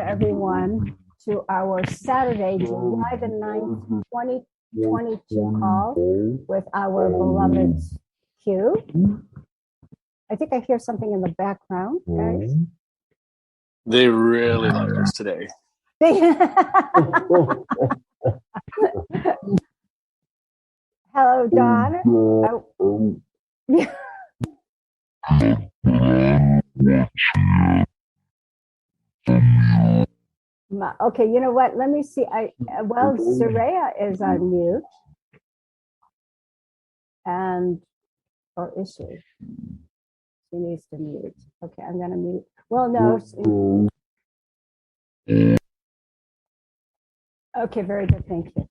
everyone to our Saturday, July the 9th, 2022 call with our beloved Q. I think I hear something in the background, guys. They really like us today. Hello, Don. Oh. Okay, you know what? Let me see. Soraya is on mute. Or is she? She needs to mute. Okay, I'm going to mute. Well, no. Okay, very good. Thank you.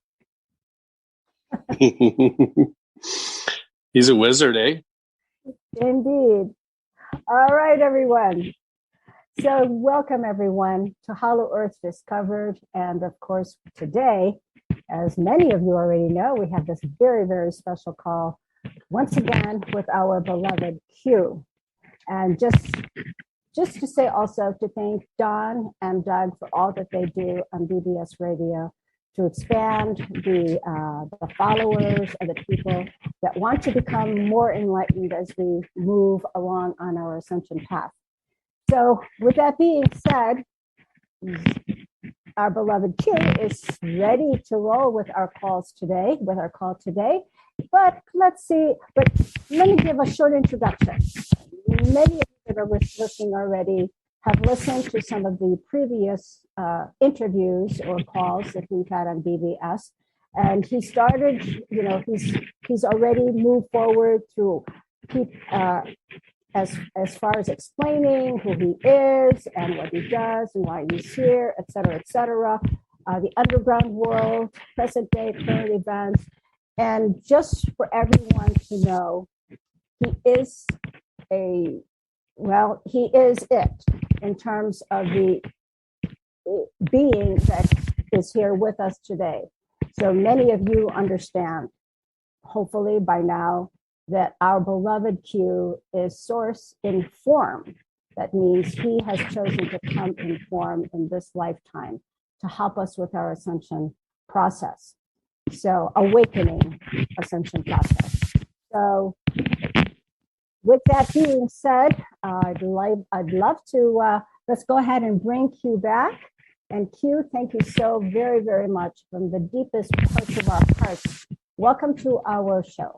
He's a wizard, eh? Indeed. All right, everyone. So welcome, everyone, to Hollow Earth Discovered. And of course, today, as many of you already know, we have this very, very special call once again with our beloved Q. And just to say also to thank Don and Doug for all that they do on BBS Radio to expand the followers and the people that want to become more enlightened as we move along on our ascension path. So with that being said, our beloved Q is ready to roll with our call today. But let me give a short introduction. Many of you that are listening already have listened to some of the previous interviews or calls that we've had on BBS. And he started, he's already moved forward through as far as explaining who he is and what he does and why he's here, et cetera, the underground world, present day, current events. And just for everyone to know, he is it in terms of the being that is here with us today. So many of you understand, hopefully by now, that our beloved Q is source in form. That means he has chosen to come in form in this lifetime to help us with our ascension process. So awakening ascension process. So with that being said, I'd love to, let's go ahead and bring Q back. And Q, thank you so very, very much from the deepest parts of our hearts. Welcome to our show.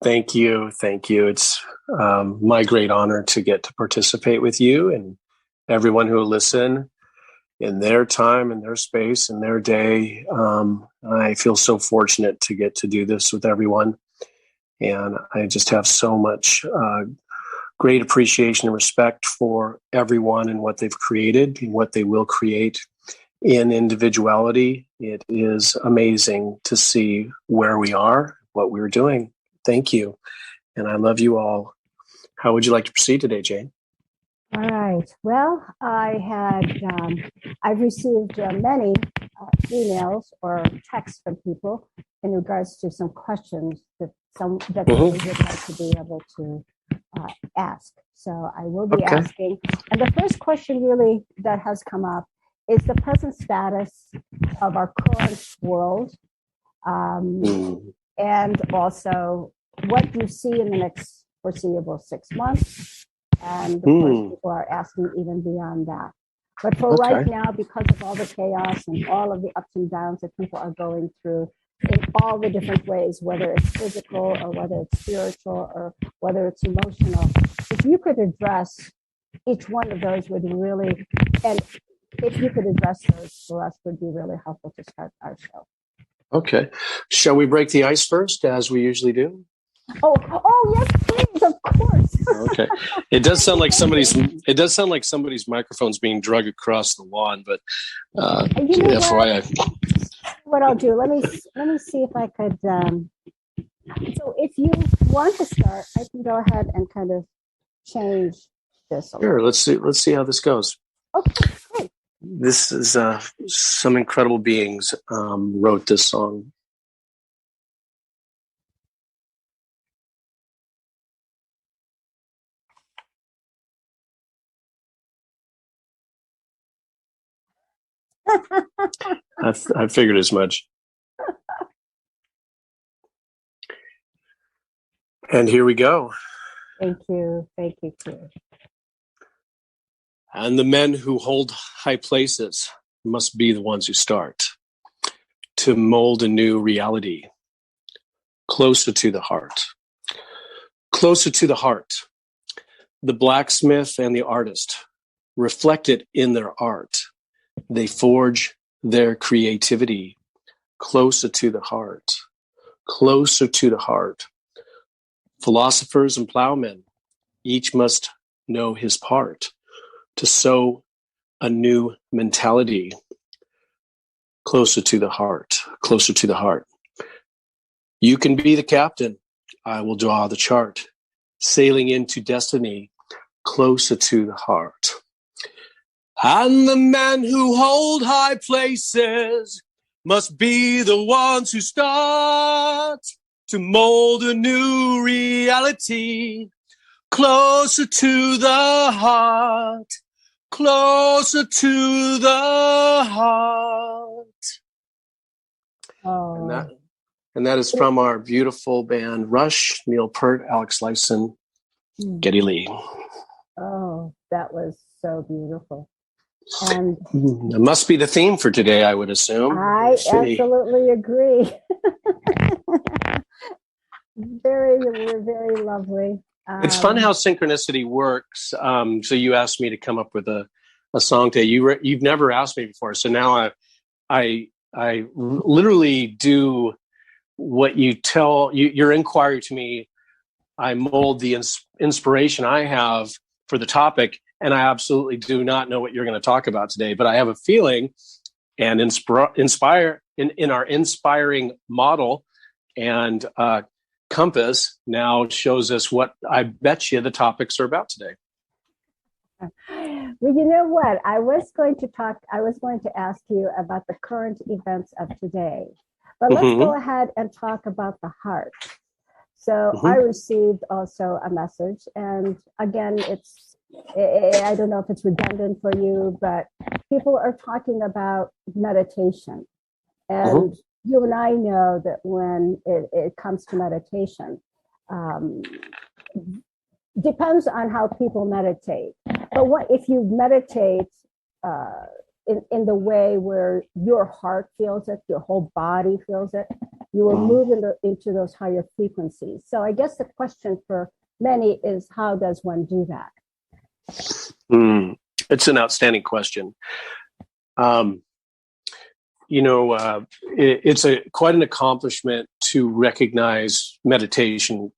Thank you. It's my great honor to get to participate with you and everyone who will listen in their time, in their space, in their day. I feel so fortunate to get to do this with everyone. And I just have so much great appreciation and respect for everyone and what they've created and what they will create in individuality. It is amazing to see where we are, what we're doing. Thank you. And I love you all. How would you like to proceed today, Jane? All right. Well, I've received many emails or texts from people in regards to some questions that they would like to be able to ask. So I will be asking. And the first question really that has come up is the present status of our current world. And also what do you see in the next foreseeable 6 months? And of course, people are asking even beyond that. But for right now, because of all the chaos and all of the ups and downs that people are going through in all the different ways, whether it's physical or whether it's spiritual or whether it's emotional, if you could address each one of those would really, and if you could address those for us would be really helpful to start our show. Okay. Shall we break the ice first, as we usually do? Oh, yes, please, of course. Okay. It does sound like somebody's microphone's being dragged across the lawn, but FYI. What I'll do, let me see if I could. So if you want to start, I can go ahead and kind of change this. Sure. Let's see how this goes. Okay, great. This is some incredible beings wrote this song. I figured as much. And here we go. Thank you. Thank you, too. And the men who hold high places must be the ones who start to mold a new reality closer to the heart. Closer to the heart. The blacksmith and the artist reflect it in their art. They forge their creativity closer to the heart. Closer to the heart. Philosophers and plowmen, each must know his part to sow a new mentality closer to the heart, closer to the heart. You can be the captain. I will draw the chart, sailing into destiny closer to the heart. And the men who hold high places must be the ones who start to mold a new reality closer to the heart, closer to the heart. Oh. And that is from our beautiful band, Rush, Neil Peart, Alex Lifeson, Geddy Lee. Oh, that was so beautiful. And it must be the theme for today, I would assume. I absolutely agree. Very lovely. It's fun how synchronicity works. So you asked me to come up with a song today. You've never asked me before, so now I literally do what you tell your inquiry to me. I mold the inspiration I have for the topic, and I absolutely do not know what you're going to talk about today. But I have a feeling, and inspire in our inspiring model and compass now shows us what I bet you the topics are about today. Well, you know what? I was going to ask you about the current events of today, but let's go ahead and talk about the heart. So I received also a message, and again, I don't know if it's redundant for you, but people are talking about meditation. And you and I know that when it comes to meditation, depends on how people meditate. But what if you meditate in the way where your heart feels it, your whole body feels it, you will move into those higher frequencies. So I guess the question for many is, how does one do that? It's an outstanding question. It's quite an accomplishment to recognize meditation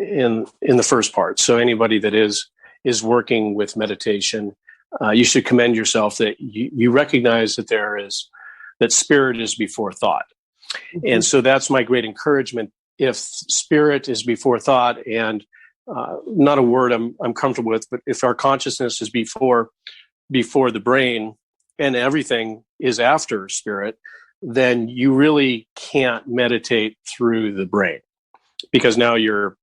in the first part. So anybody that is working with meditation, you should commend yourself that you recognize that spirit is before thought. And so that's my great encouragement. If spirit is before thought, and not a word I'm comfortable with, but if our consciousness is before the brain and everything is after spirit, then you really can't meditate through the brain, because now you're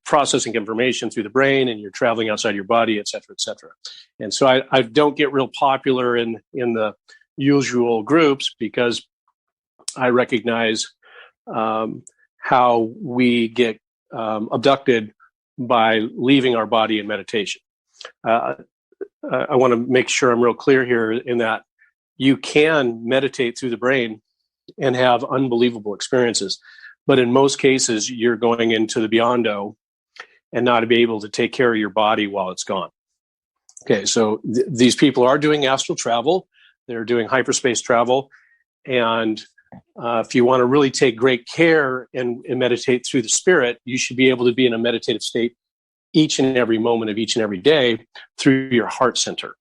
processing information through the brain and you're traveling outside your body, et cetera, et cetera. And so I don't get real popular in the usual groups, because I recognize how we get abducted by leaving our body in meditation. I want to make sure I'm real clear here in that you can meditate through the brain and have unbelievable experiences. But in most cases, you're going into the beyond-o and not be able to take care of your body while it's gone. Okay, so these people are doing astral travel. They're doing hyperspace travel. And if you want to really take great care and meditate through the spirit, you should be able to be in a meditative state each and every moment of each and every day through your heart center.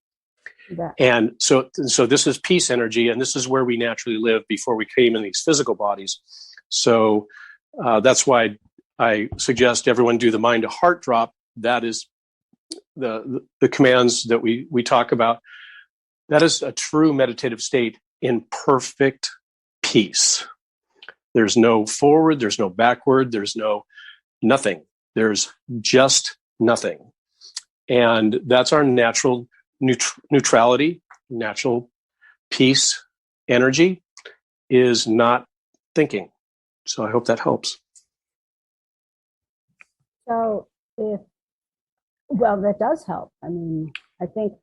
Yeah. And so this is peace energy, and this is where we naturally live before we came in these physical bodies. So that's why I suggest everyone do the mind to heart drop. That is the commands that we talk about. That is a true meditative state in perfect peace. There's no forward, there's no backward, there's no nothing. There's just nothing. And that's our natural neutrality, natural peace energy is not thinking. So I hope that helps. So that does help. I mean, I think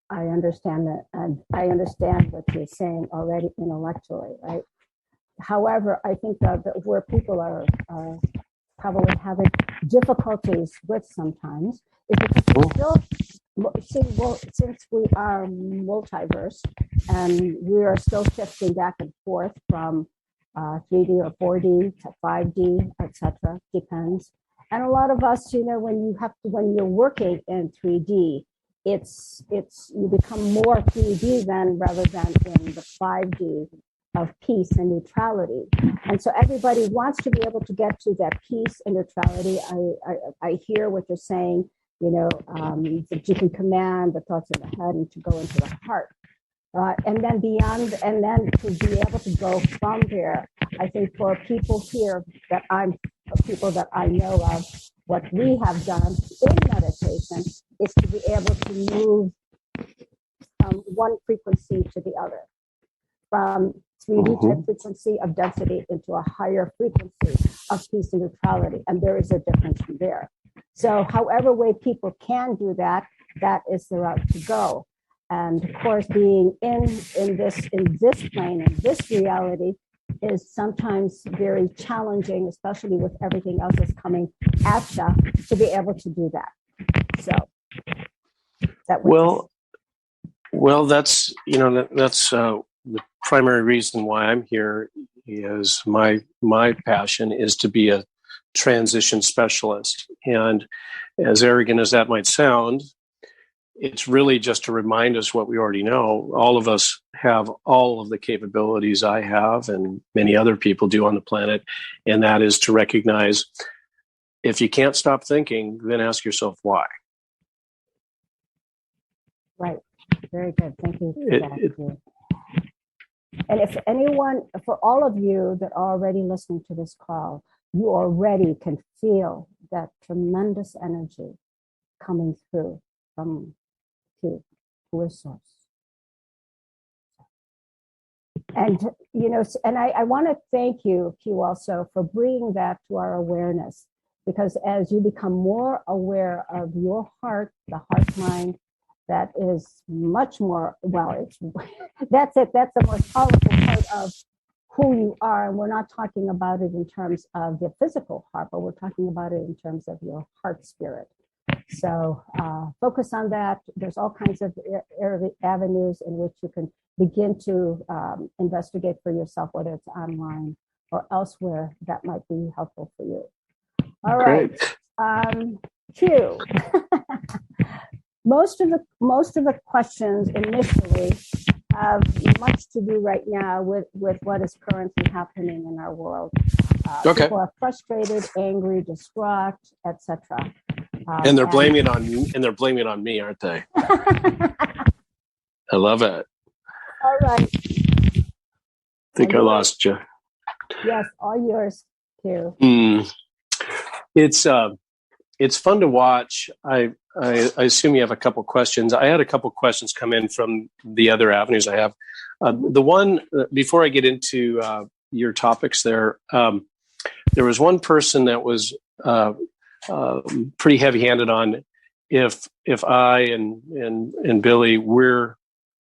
I understand that, and I understand what you're saying already intellectually, right? However, I think that where people are probably having difficulties with sometimes is because we still since we are multiverse and we are still shifting back and forth from 3D or 4D to 5D, etc. Depends. And a lot of us, when you're working in 3D, you become more 3D then rather than in the 5D of peace and neutrality. And so everybody wants to be able to get to that peace and neutrality. I hear what you're saying, that you can command the thoughts of the head and to go into the heart. And then to be able to go from there, I think for people here people that I know of, what we have done in meditation is to be able to move from one frequency to the other, from 3D type frequency of density into a higher frequency of peace and neutrality. And there is a difference from there. So however way people can do that, that is the route to go. And of course, being in this plane, in this reality, is sometimes very challenging, especially with everything else that's coming at you, to be able to do that. So that well, that's the primary reason why I'm here. Is my passion is to be a transition specialist, and as arrogant as that might sound, it's really just to remind us what we already know. All of us have all of the capabilities I have and many other people do on the planet. And that is to recognize if you can't stop thinking, then ask yourself why. Right. Very good. Thank you for that. And if anyone, for all of you that are already listening to this call, you already can feel that tremendous energy coming through from a source. And, and I want to thank you, Q, also for bringing that to our awareness, because as you become more aware of your heart, the heart mind, that is much more, that's it. That's the most powerful part of who you are. And we're not talking about it in terms of the physical heart, but we're talking about it in terms of your heart spirit. So focus on that. There's all kinds of avenues in which you can begin to investigate for yourself, whether it's online or elsewhere, that might be helpful for you. All right. Q. Most of the questions initially have much to do right now with what is currently happening in our world. People are frustrated, angry, distraught, etc. And they're blaming it on me, aren't they? I love it. All right. I think I lost you. Yes, all yours too. It's fun to watch. I assume you have a couple questions. I had a couple questions come in from the other avenues I have. The one before I get into your topics there was one person that was pretty heavy-handed on if I and Billy, we're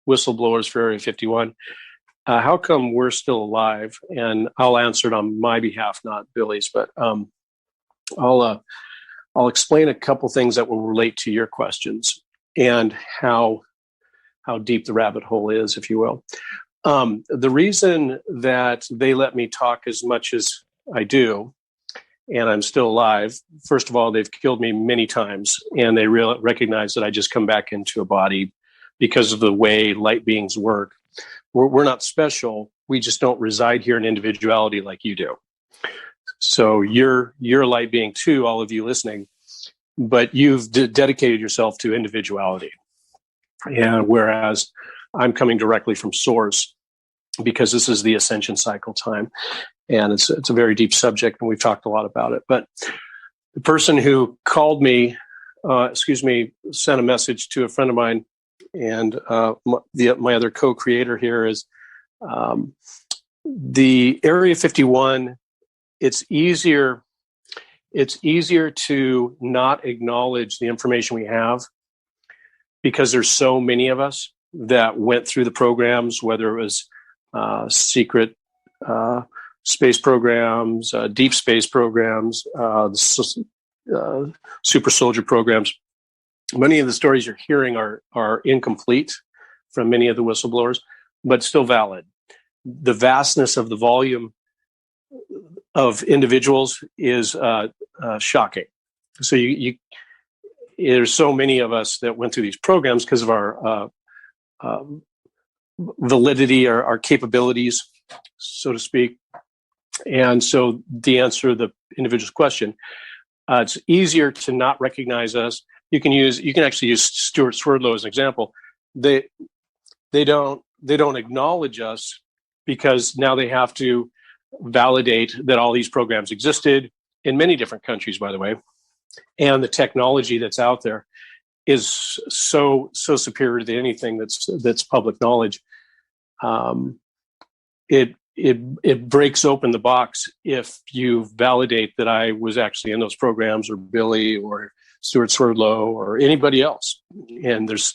whistleblowers for Area 51, how come we're still alive? And I'll answer it on my behalf, not Billy's, but I'll explain a couple things that will relate to your questions and how deep the rabbit hole is, if you will. The reason that they let me talk as much as I do, and I'm still alive, first of all, they've killed me many times, and they recognize that I just come back into a body because of the way light beings work. We're not special. We just don't reside here in individuality like you do. So you're a light being too, all of you listening, but you've dedicated yourself to individuality. And whereas I'm coming directly from source, because this is the ascension cycle time. And it's a very deep subject, and we've talked a lot about it. But the person who called me, sent a message to a friend of mine and my other co-creator here is the Area 51. It's easier to not acknowledge the information we have because there's so many of us that went through the programs, whether it was secret space programs, deep space programs, super soldier programs. Many of the stories you're hearing are incomplete from many of the whistleblowers, but still valid. The vastness of the volume of individuals is shocking. So there's so many of us that went through these programs because of our validity, our capabilities, so to speak. And so the answer to the individual's question, it's easier to not recognize us. You can actually use Stuart Swerdlow as an example. They don't acknowledge us because now they have to validate that all these programs existed in many different countries, by the way, and the technology that's out there is so superior to anything that's public knowledge. It breaks open the box if you validate that I was actually in those programs, or Billy, or Stuart Swerdlow, or anybody else. And there's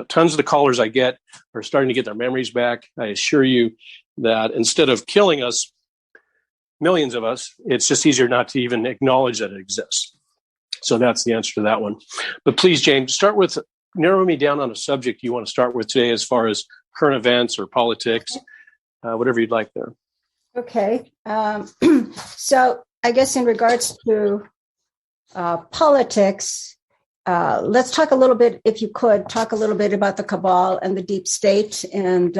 tons of the callers I get are starting to get their memories back. I assure you that instead of killing us, millions of us, it's just easier not to even acknowledge that it exists. So that's the answer to that one. But please, James, narrow me down on a subject you want to start with today as far as current events or politics, whatever you'd like there. Okay. So I guess in regards to politics, let's talk a little bit, if you could, talk a little bit about the Cabal and the deep state and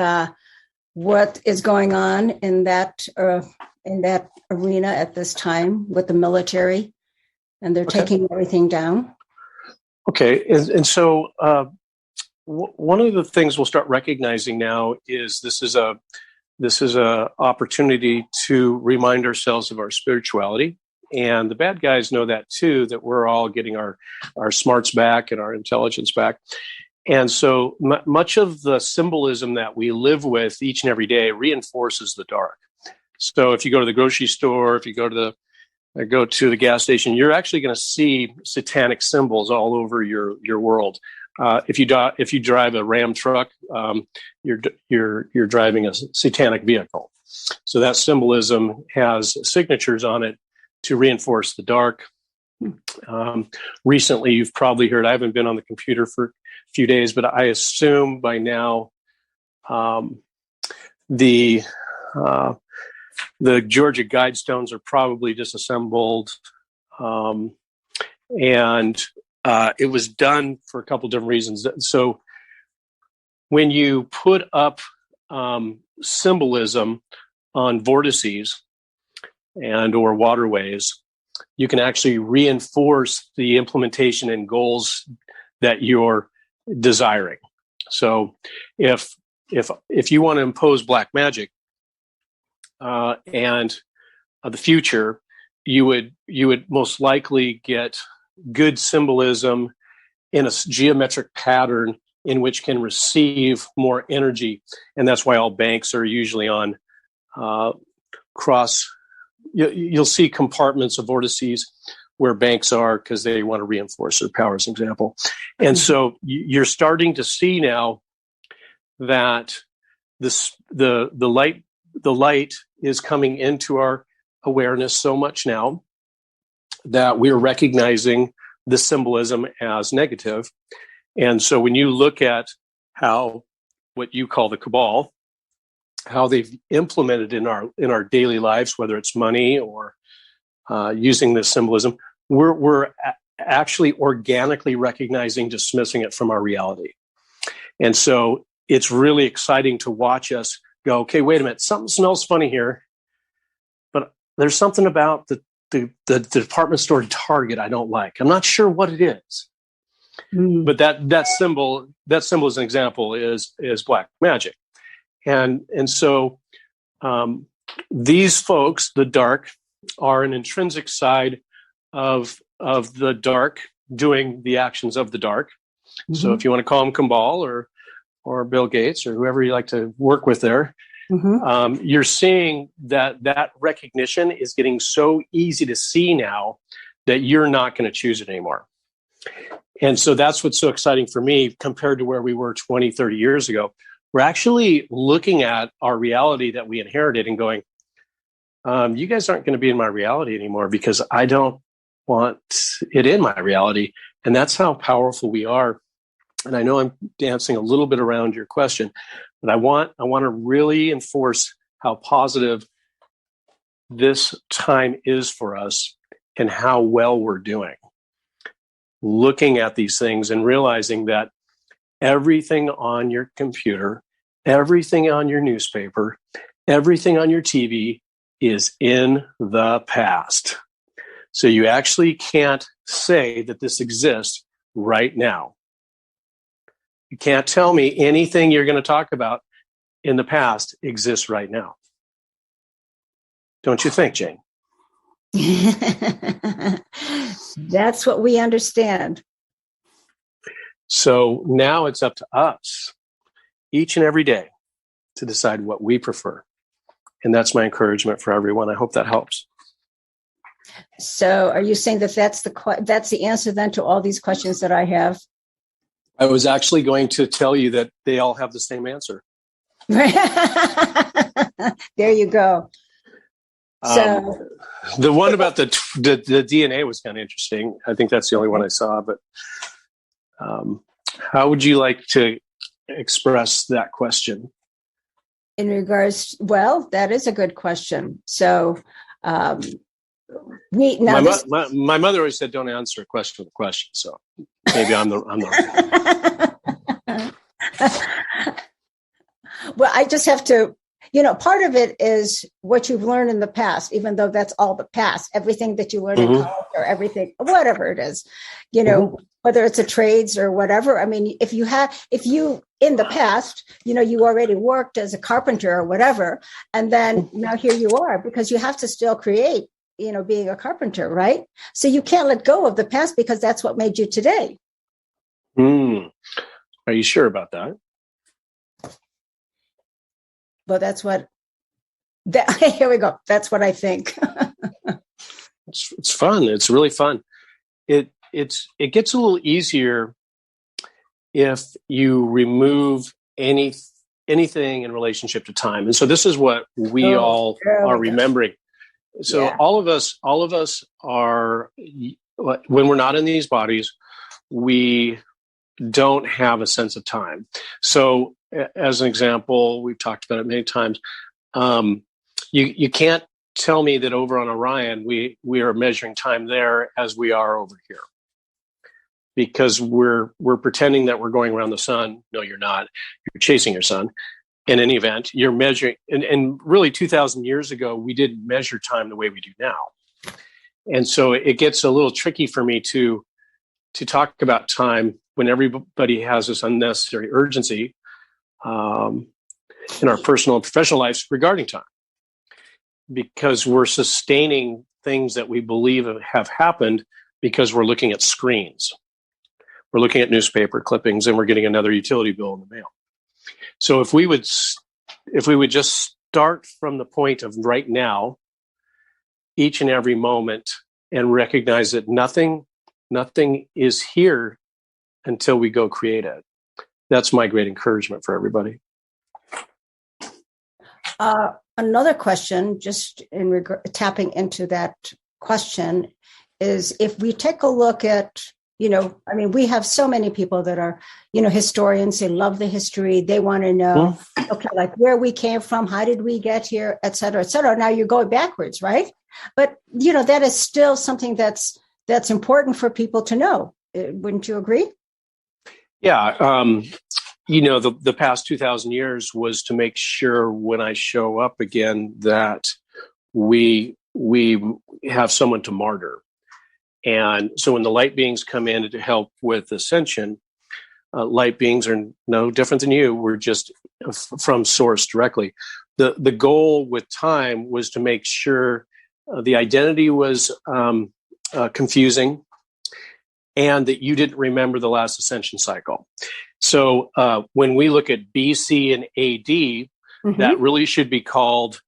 what is going on in that arena at this time with the military, and they're taking everything down. Okay, and so one of the things we'll start recognizing now is this is a opportunity to remind ourselves of our spirituality, and the bad guys know that too, that we're all getting our smarts back and our intelligence back. And so much of the symbolism that we live with each and every day reinforces the dark. So if you go to the grocery store, if you go to the gas station, you're actually going to see satanic symbols all over your world. If you drive a Ram truck, you're driving a satanic vehicle. So that symbolism has signatures on it to reinforce the dark. Recently, you've probably heard, I haven't been on the computer for a few days, but I assume by now the Georgia Guidestones are probably disassembled. And it was done for a couple different reasons. So when you put up symbolism on vortices and or waterways, you can actually reinforce the implementation and goals that you're desiring. So if you want to impose black magic and the future, you would most likely get good symbolism in a geometric pattern in which can receive more energy. And that's why all banks are usually on cross. You'll see compartments of vortices where banks are because they want to reinforce their power, as an example. And so you're starting to see now that the light is coming into our awareness so much now that we're recognizing the symbolism as negative. And so when you look at how what you call the Cabal, how they've implemented in our daily lives, whether it's money or using this symbolism, we're actually organically recognizing, dismissing it from our reality. And so it's really exciting to watch us go, okay, wait a minute, something smells funny here, but there's something about the department store Target I don't like. I'm not sure what it is. But that symbol as an example is black magic. And so these folks, the dark, are an intrinsic side of the dark doing the actions of the dark. So if you want to call him Cabal or Bill Gates or whoever you like to work with there, you're seeing that recognition is getting so easy to see now that you're not going to choose it anymore. And so that's what's so exciting for me compared to where we were 20, 30 years ago. We're actually looking at our reality that we inherited and going, you guys aren't going to be in my reality anymore because I don't want it in my reality. And that's how powerful we are. And I know I'm dancing a little bit around your question, but I want to really enforce how positive this time is for us and how well we're doing. Looking at these things and realizing that everything on your computer, everything on your newspaper, everything on your TV is in the past. So you actually can't say that this exists right now. You can't tell me anything you're going to talk about in the past exists right now. Don't you think, Jane? That's what we understand. So now it's up to us each and every day to decide what we prefer. And that's my encouragement for everyone. I hope that helps. So are you saying that that's the answer then to all these questions that I have? I was actually going to tell you that they all have the same answer. There you go. So the one about the DNA was kind of interesting. I think that's the only one I saw. But how would you like to express that question? In regards, well, that is a good question. So my mother always said, "Don't answer a question with a question." So maybe I'm the. Well, I just have to. Part of it is what you've learned in the past, even though that's all the past, everything that you learned in college or everything, whatever it is, whether it's a trades or whatever. I mean, if you in the past, you already worked as a carpenter or whatever, and then now here you are because you have to still create, being a carpenter, right? So you can't let go of the past because that's what made you today. Are you sure about that? Well, here we go. That's what I think. It's fun. It's really fun. It gets a little easier if you remove anything in relationship to time. And so this is what we all are remembering. So all of us are, when we're not in these bodies, we don't have a sense of time. So as an example, we've talked about it many times. You can't tell me that over on Orion, we are measuring time there as we are over here. Because we're pretending that we're going around the sun. No, you're not. You're chasing your sun. In any event, you're measuring. And really 2,000 years ago, we didn't measure time the way we do now. And so it gets a little tricky for me to talk about time when everybody has this unnecessary urgency in our personal and professional lives regarding time. Because we're sustaining things that we believe have happened because we're looking at screens. We're looking at newspaper clippings and we're getting another utility bill in the mail. So if we would just start from the point of right now, each and every moment, and recognize that nothing is here until we go create it. That's my great encouragement for everybody. Another question, just in tapping into that question, is if we take a look at, we have so many people that are, historians. They love the history. They want to know, like where we came from, how did we get here, et cetera, et cetera. Now you're going backwards, right? But, that is still something that's important for people to know. Wouldn't you agree? Yeah. The past 2,000 years was to make sure when I show up again that we have someone to martyr. And so when the light beings come in to help with ascension, light beings are no different than you. We're just from source directly. The goal with time was to make sure the identity was confusing and that you didn't remember the last ascension cycle. So when we look at BC and AD, that really should be called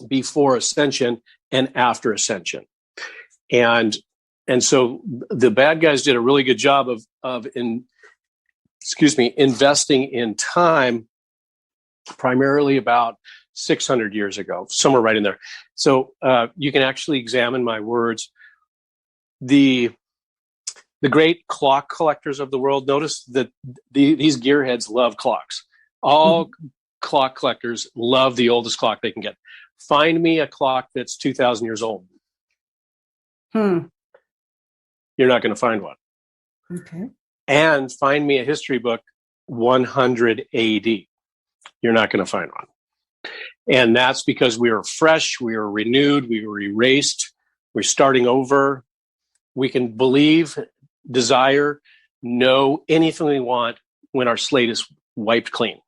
before ascension and after ascension. And so the bad guys did a really good job of investing in time, primarily about 600 years ago, somewhere right in there. So you can actually examine my words. The great clock collectors of the world, notice that these gearheads love clocks. All clock collectors love the oldest clock they can get. Find me a clock that's 2,000 years old. You're not going to find one. Okay. And find me a history book 100 AD. You're not going to find one. And that's because we were fresh, we were renewed, we were erased, we're starting over. We can believe, desire, know anything we want when our slate is wiped clean.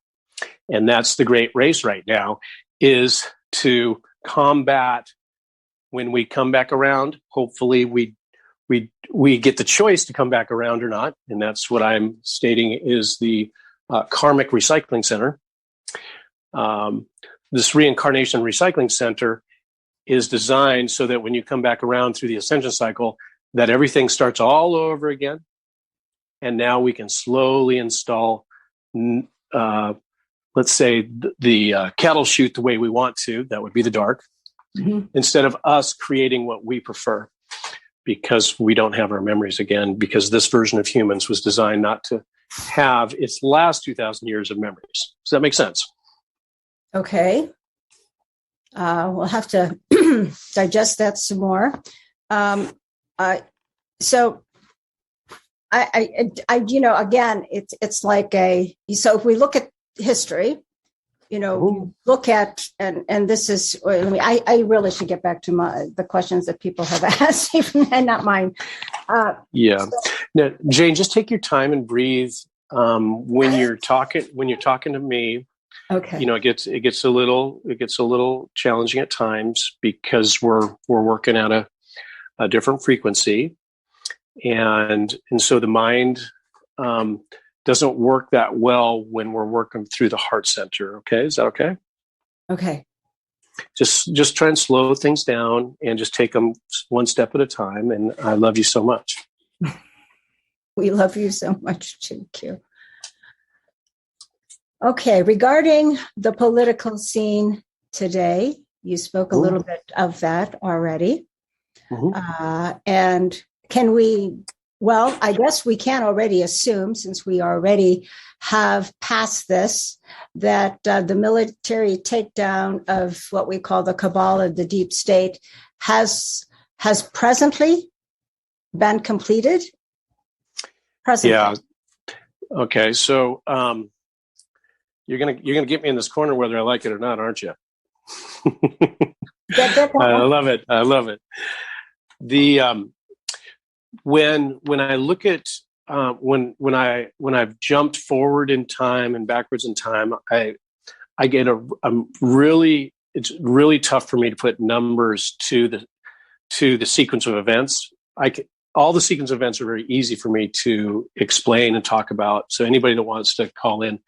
And that's the great race right now, is to combat when we come back around. Hopefully we get the choice to come back around or not. And that's what I'm stating is the Karmic Recycling Center. This Reincarnation Recycling Center is designed so that when you come back around through the ascension cycle, that everything starts all over again. And now we can slowly install, let's say, the cattle chute the way we want to. That would be the dark, instead of us creating what we prefer, because we don't have our memories again, because this version of humans was designed not to have its last 2,000 years of memories. Does that make sense? Okay. We'll have to digest that some more. So again, it's like so if we look at history, you look at, and this is, I really should get back to the questions that people have asked, and not mine. Now, Jane, just take your time and breathe. When you're talking to me, okay. It gets a little challenging at times because we're working at a different frequency, and so the mind doesn't work that well when we're working through the heart center. Okay, is that okay? Okay. Just try and slow things down and just take them one step at a time. And I love you so much. We love you so much too, Q. Okay, regarding the political scene today, you spoke a little bit of that already. And can we, I guess we can already assume, since we already have passed this, that the military takedown of what we call the Cabal of the deep state has presently been completed? Presently. Yeah. Okay, so you're gonna get me in this corner whether I like it or not, aren't you? I love it. The when I look at when I've jumped forward in time and backwards in time, I get it's really tough for me to put numbers to the sequence of events. All the sequence of events are very easy for me to explain and talk about. So anybody that wants to call in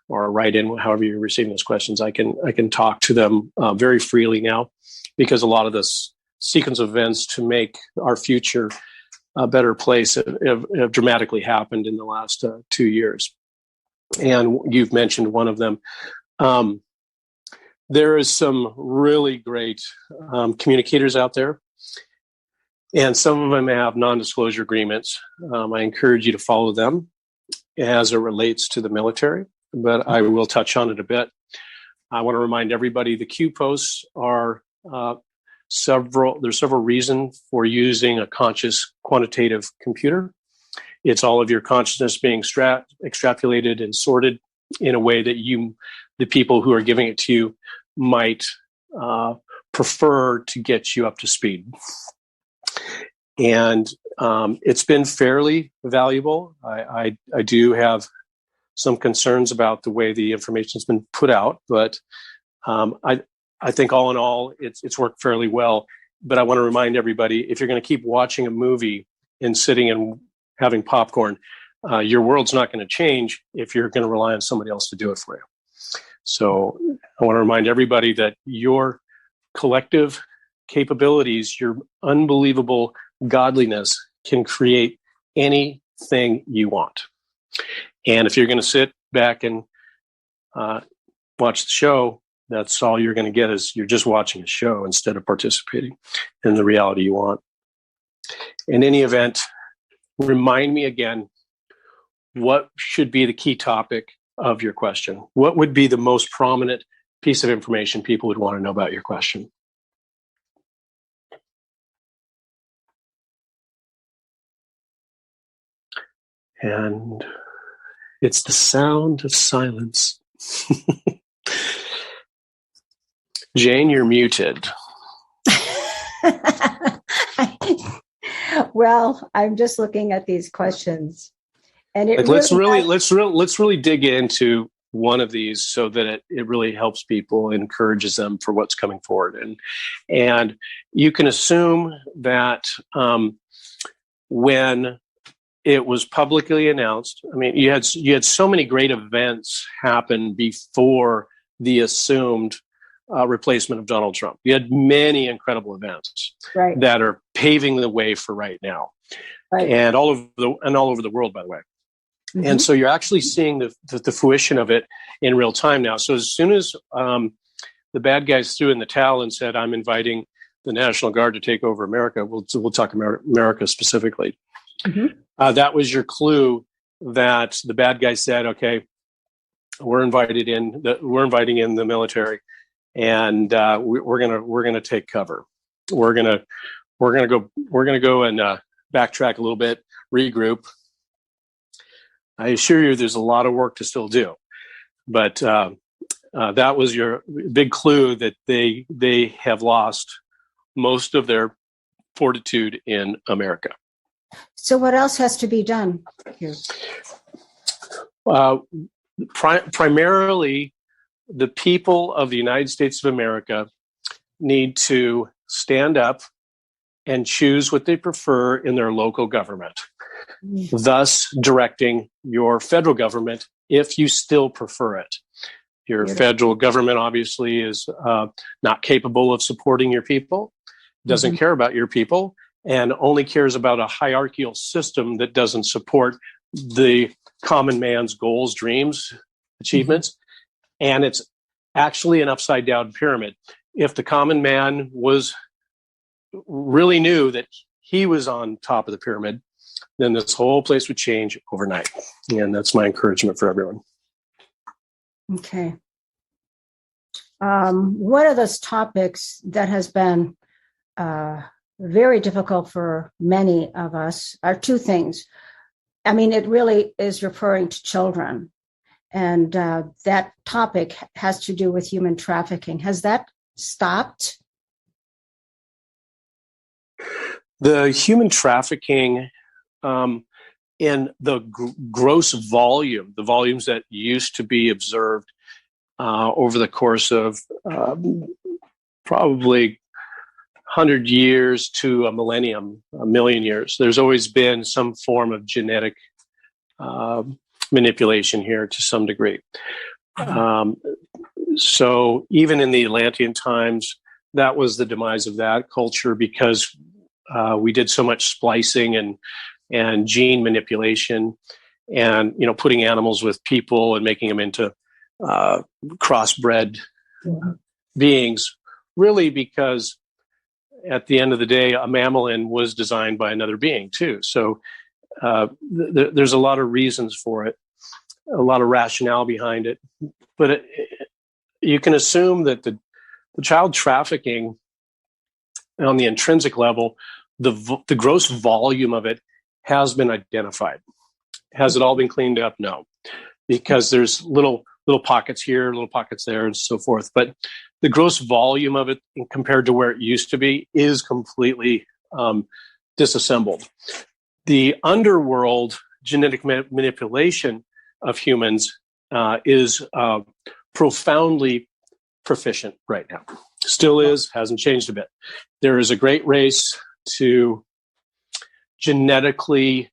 or write in, however you're receiving those questions, I can talk to them very freely now, because a lot of this sequence of events to make our future a better place have dramatically happened in the last 2 years. And you've mentioned one of them. There is some really great communicators out there, and some of them have non-disclosure agreements. I encourage you to follow them as it relates to the military, but I will touch on it a bit. I want to remind everybody the Q posts are there's several reasons for using a conscious quantitative computer. It's all of your consciousness being extrapolated and sorted in a way that the people who are giving it to you, might prefer to get you up to speed. And it's been fairly valuable. I do have some concerns about the way the information has been put out, but I think all in all, it's worked fairly well. But I want to remind everybody, if you're going to keep watching a movie and sitting and having popcorn. Your world's not going to change if you're going to rely on somebody else to do it for you. So I want to remind everybody that your collective capabilities, your unbelievable godliness can create anything you want. And if you're going to sit back and watch the show, that's all you're going to get is you're just watching a show instead of participating in the reality you want. In any event, remind me again, what should be the key topic of your question? What would be the most prominent piece of information people would want to know about your question? And it's the sound of silence. Jane, you're muted. Well, I'm just looking at these questions, and let's really dig into one of these so that it really helps people, encourages them for what's coming forward. And you can assume that when it was publicly announced, I mean, you had so many great events happen before the assumed replacement of Donald Trump. You had many incredible events that are paving the way for right now, and all over the world, by the way. Mm-hmm. And so you're actually seeing the fruition of it in real time now. So as soon as the bad guys threw in the towel and said, "I'm inviting the National Guard to take over America," we'll talk America specifically. Mm-hmm. That was your clue that the bad guys said, "Okay, we're inviting in the military, and we're gonna take cover. We're gonna go and backtrack a little bit, regroup." I assure you, there's a lot of work to still do, but that was your big clue that they have lost most of their fortitude in America. So, what else has to be done here? Primarily, the people of the United States of America need to stand up and choose what they prefer in their local government, thus directing your federal government if you still prefer it. Your federal government obviously is not capable of supporting your people, doesn't care about your people, and only cares about a hierarchical system that doesn't support the common man's goals, dreams, achievements. And it's actually an upside down pyramid. If the common man really knew that he was on top of the pyramid, then this whole place would change overnight. And that's my encouragement for everyone. Okay. One of those topics that has been very difficult for many of us are two things. I mean, it really is referring to children. And that topic has to do with human trafficking. Has that stopped? The human trafficking in the gross volume, the volumes that used to be observed over the course of probably 100 years to a millennium, a million years, there's always been some form of genetic manipulation here to some degree. So even in the Atlantean times, that was the demise of that culture because we did so much splicing and gene manipulation and, putting animals with people and making them into crossbred beings, really because at the end of the day, a mammalian was designed by another being too. So there's a lot of reasons for it, a lot of rationale behind it. But you can assume that the child trafficking on the intrinsic level, the gross volume of it has been identified. Has it all been cleaned up? No, because there's little pockets here, little pockets there, and so forth. But the gross volume of it compared to where it used to be is completely disassembled. The underworld genetic manipulation of humans is profoundly proficient right now. Still is, hasn't changed a bit. There is a great race to genetically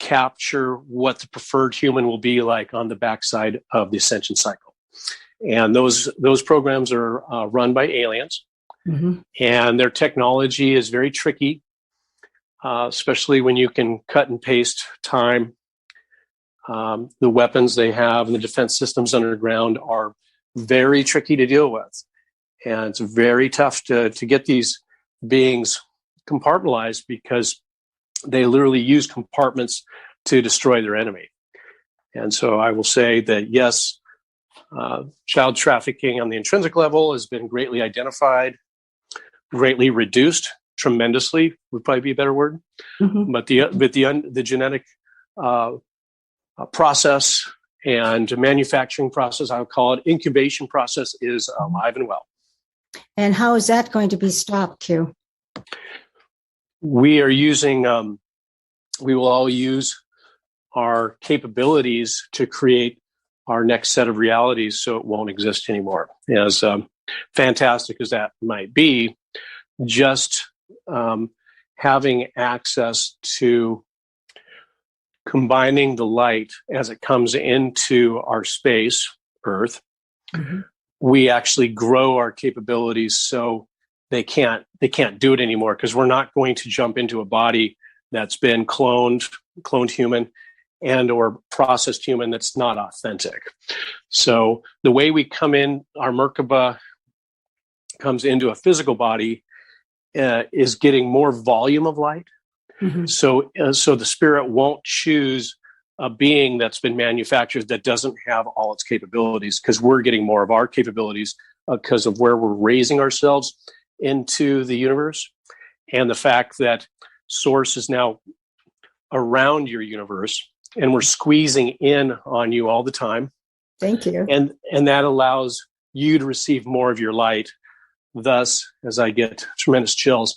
capture what the preferred human will be like on the backside of the ascension cycle. And those programs are run by aliens, and their technology is very tricky, especially when you can cut and paste time. The weapons they have and the defense systems underground are very tricky to deal with. And it's very tough to get these beings compartmentalized, because they literally use compartments to destroy their enemy. And so I will say that, yes, child trafficking on the intrinsic level has been greatly identified, greatly reduced, tremendously would probably be a better word. But the genetic process and manufacturing process, I would call it incubation process, is alive and well. And how is that going to be stopped, Q? We are using, we will all use our capabilities to create our next set of realities so it won't exist anymore. As fantastic as that might be, just having access to combining the light as it comes into our space, Earth, we actually grow our capabilities so they can't do it anymore, because we're not going to jump into a body that's been cloned human and or processed human that's not authentic. So the way we come in, our Merkaba comes into a physical body, is getting more volume of light. So the spirit won't choose a being that's been manufactured that doesn't have all its capabilities, because we're getting more of our capabilities because of where we're raising ourselves into the universe, and the fact that Source is now around your universe, and we're squeezing in on you all the time. Thank you. And that allows you to receive more of your light. Thus, as I get tremendous chills,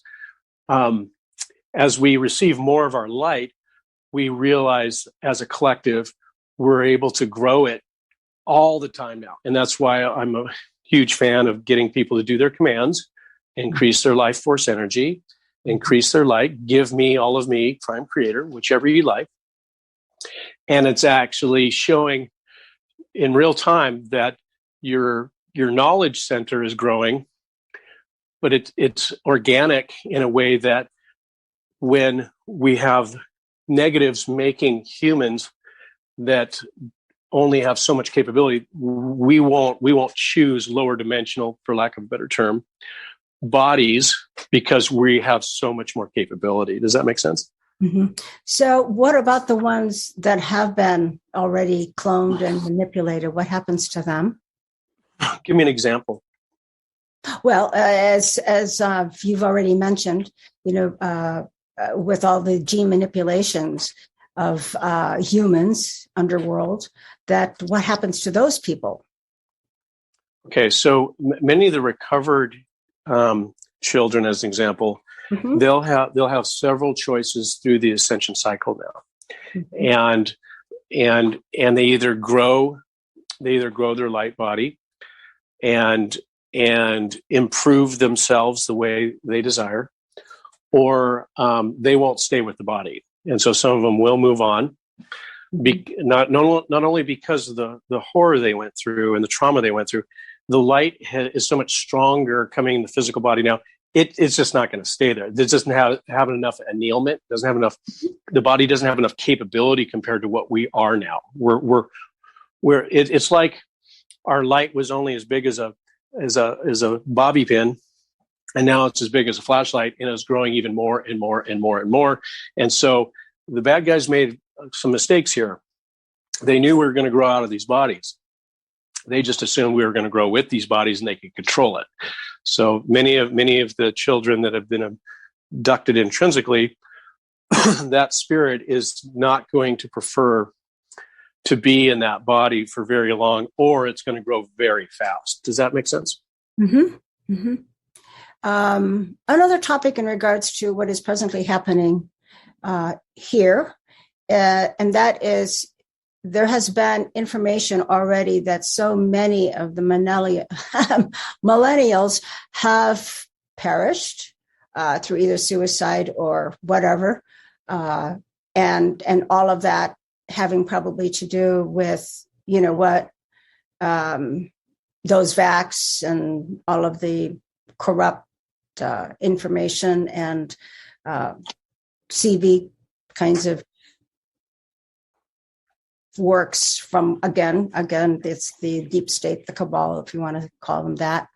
as we receive more of our light, we realize as a collective, we're able to grow it all the time now. And that's why I'm a huge fan of getting people to do their commands, increase their life force energy, increase their light, give me all of me, Prime Creator, whichever you like. And it's actually showing in real time that your knowledge center is growing, but it's organic in a way that when we have negatives making humans that only have so much capability, we won't choose lower dimensional, for lack of a better term, bodies, because we have so much more capability. Does that make sense? So what about the ones that have been already cloned and manipulated? What happens to them? Give me an example. Well, as you've already mentioned, with all the gene manipulations of humans, underworld, that what happens to those people? Okay, so many of the recovered children, as an example, they'll have several choices through the ascension cycle now, and they either grow their light body and improve themselves the way they desire, or they won't stay with the body. And so some of them will move on, not only because of the horror they went through and the trauma they went through. The light is so much stronger coming in the physical body now. It's just not going to stay there. It doesn't have enough annealment. Doesn't have enough. The body doesn't have enough capability compared to what we are now. It's like our light was only as big as a bobby pin, and now it's as big as a flashlight, and it's growing even more and more and more and more. And so the bad guys made some mistakes here. They knew we were going to grow out of these bodies. They just assumed we were going to grow with these bodies and they could control it. So many of the children that have been abducted intrinsically, that spirit is not going to prefer to be in that body for very long, or it's going to grow very fast. Does that make sense? Another topic in regards to what is presently happening here, and that is, there has been information already that so many of the millennials have perished through either suicide or whatever, and all of that having probably to do with, what those vax and all of the corrupt information and CV kinds of works from, again, it's the deep state, the cabal, if you want to call them that.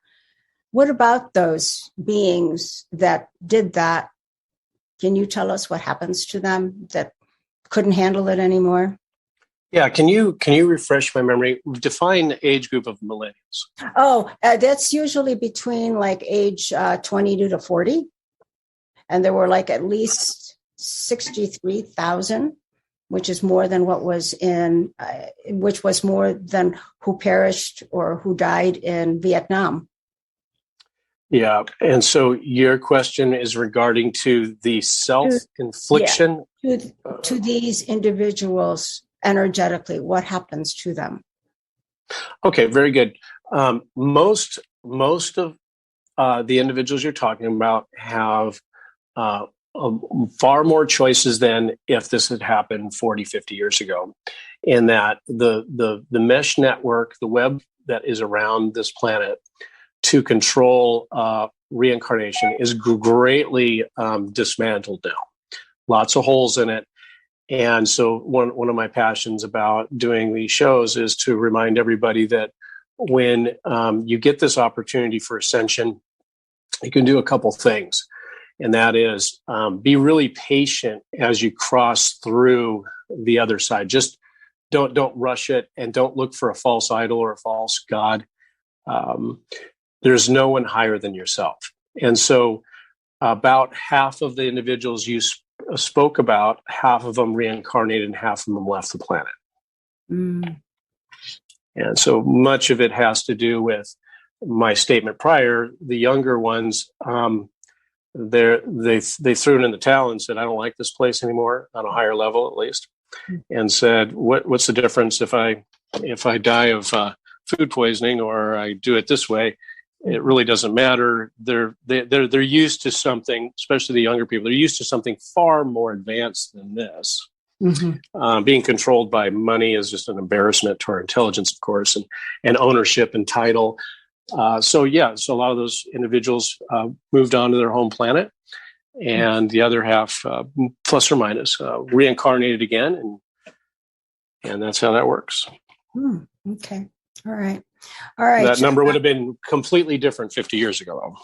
What about those beings that did that? Can you tell us what happens to them that couldn't handle it anymore? Yeah, can you refresh my memory? Define the age group of millennials. Oh, that's usually between like age 22 to 40. And there were like at least 63,000, which is more than what was which was more than who perished or who died in Vietnam. Yeah. And so your question is regarding to the self-infliction? To these individuals energetically, what happens to them? Okay, very good. Most of the individuals you're talking about have far more choices than if this had happened 40, 50 years ago. In that the mesh network, the web that is around this planet to control reincarnation is greatly dismantled now. Lots of holes in it. And so one of my passions about doing these shows is to remind everybody that when you get this opportunity for ascension, you can do a couple things. And that is be really patient as you cross through the other side. Just don't rush it, and don't look for a false idol or a false god. There's no one higher than yourself. And so about half of the individuals you spoke about, half of them reincarnated and half of them left the planet. Mm. And so much of it has to do with my statement prior. The younger ones, they threw it in the towel and said, I don't like this place anymore, on a higher level at least, and said, what's the difference if I die of food poisoning or I do it this way? It really doesn't matter. They're used to something, especially the younger people. They're used to something far more advanced than this. Mm-hmm. Being controlled by money is just an embarrassment to our intelligence, of course, and ownership and title. So a lot of those individuals moved on to their home planet, and the other half, plus or minus, reincarnated again, and that's how that works. Okay. All right. That number would have been completely different 50 years ago.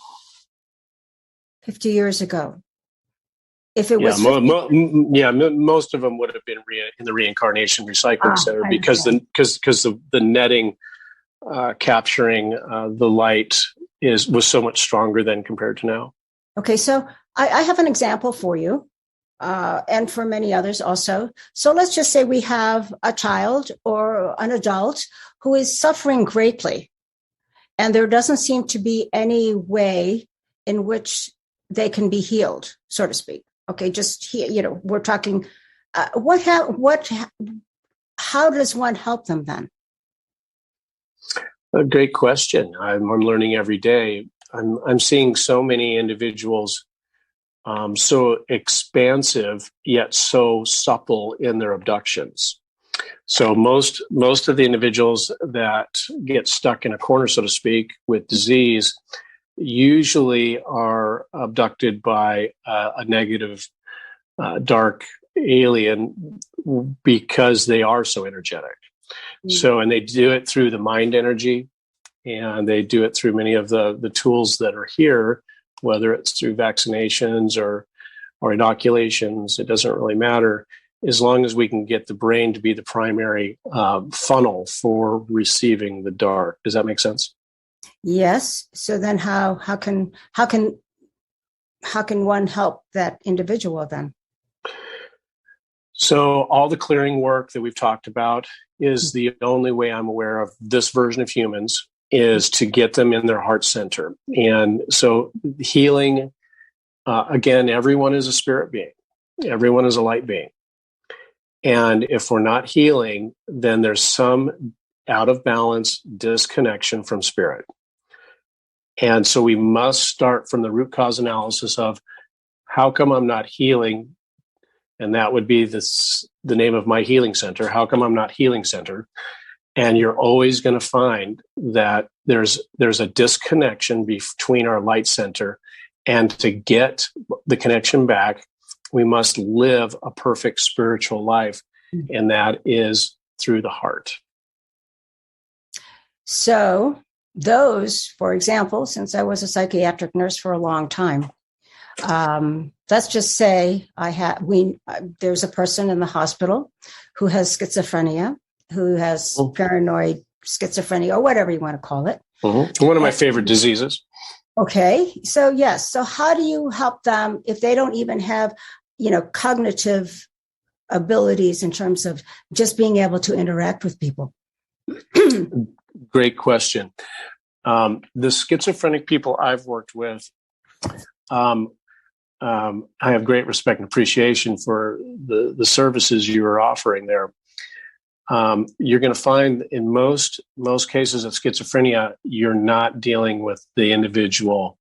50 yeyears ago. If it was most of them would have been in the reincarnation recycling center because the netting capturing the light was so much stronger than compared to now. Okay, so I have an example for you, and for many others also. So let's just say we have a child or an adult who is suffering greatly, and there doesn't seem to be any way in which they can be healed, so to speak. Okay, we're talking. How does one help them then? A great question. I'm learning every day. I'm seeing so many individuals so expansive yet so supple in their abductions. So most of the individuals that get stuck in a corner, so to speak, with disease usually are abducted by a negative, dark alien because they are so energetic. Mm-hmm. So, and they do it through the mind energy, and they do it through many of the tools that are here, whether it's through vaccinations or inoculations. It doesn't really matter, as long as we can get the brain to be the primary funnel for receiving the dark. Does that make sense? Yes. So then how can one help that individual then? So all the clearing work that we've talked about is the only way I'm aware of this version of humans is to get them in their heart center. And so healing, again, everyone is a spirit being. Everyone is a light being. And if we're not healing, then there's some out of balance disconnection from spirit. And so we must start from the root cause analysis of how come I'm not healing? and that would be the name of my healing center. How come I'm not healing center? And you're always going to find that there's a disconnection between our light center, and to get the connection back, we must live a perfect spiritual life, and that is through the heart. So those, for example, since I was a psychiatric nurse for a long time, let's just say there's a person in the hospital who has schizophrenia, who has paranoid schizophrenia, or whatever you want to call it. Mm-hmm. One of my favorite diseases. Okay. So yes. So how do you help them if they don't even have, cognitive abilities in terms of just being able to interact with people? Great question. The schizophrenic people I've worked with, I have great respect and appreciation for the services you are offering there. You're going to find in most cases of schizophrenia, you're not dealing with the individual.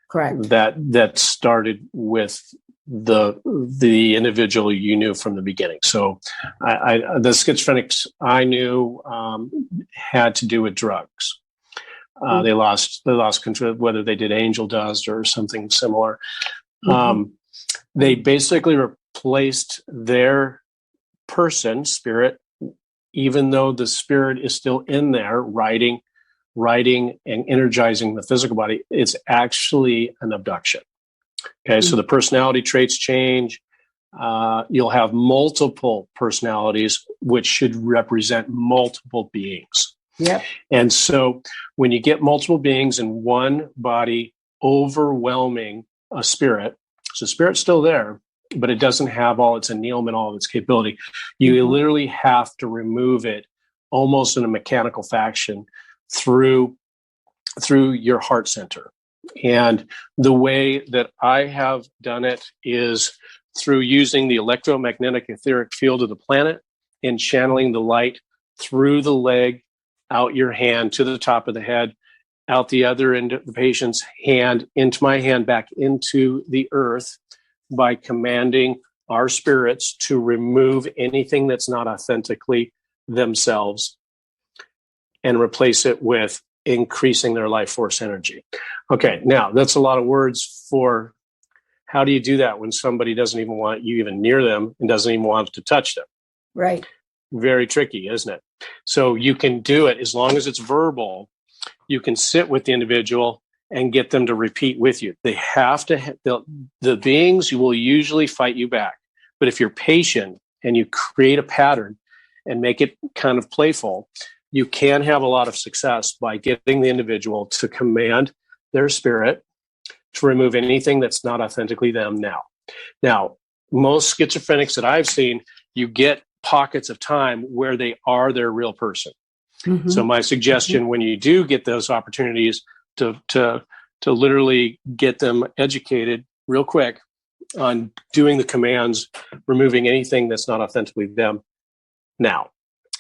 Correct. That started with the individual you knew from the beginning. So the schizophrenics I knew had to do with drugs. They lost control, whether they did angel dust or something similar. They basically replaced their spirit, even though the spirit is still in there writing and energizing the physical body. It's actually an abduction. Okay, so the personality traits change. You'll have multiple personalities, which should represent multiple beings. Yeah. And so when you get multiple beings in one body overwhelming a spirit, so spirit's still there, but it doesn't have all its annealment, all of its capability. You literally have to remove it almost in a mechanical fashion through your heart center. And the way that I have done it is through using the electromagnetic etheric field of the planet and channeling the light through the leg, out your hand to the top of the head, out the other end of the patient's hand, into my hand, back into the earth, by commanding our spirits to remove anything that's not authentically themselves and replace it with increasing their life force energy. Okay, now that's a lot of words for how do you do that when somebody doesn't even want you even near them and doesn't even want to touch them? Right. Very tricky, isn't it? So you can do it as long as it's verbal. You can sit with the individual and get them to repeat with you. They have to, the beings will usually fight you back. But if you're patient and you create a pattern and make it kind of playful, you can have a lot of success by getting the individual to command their spirit to remove anything that's not authentically them now. Now, most schizophrenics that I've seen, you get pockets of time where they are their real person. So my suggestion when you do get those opportunities to literally get them educated real quick on doing the commands, removing anything that's not authentically them now.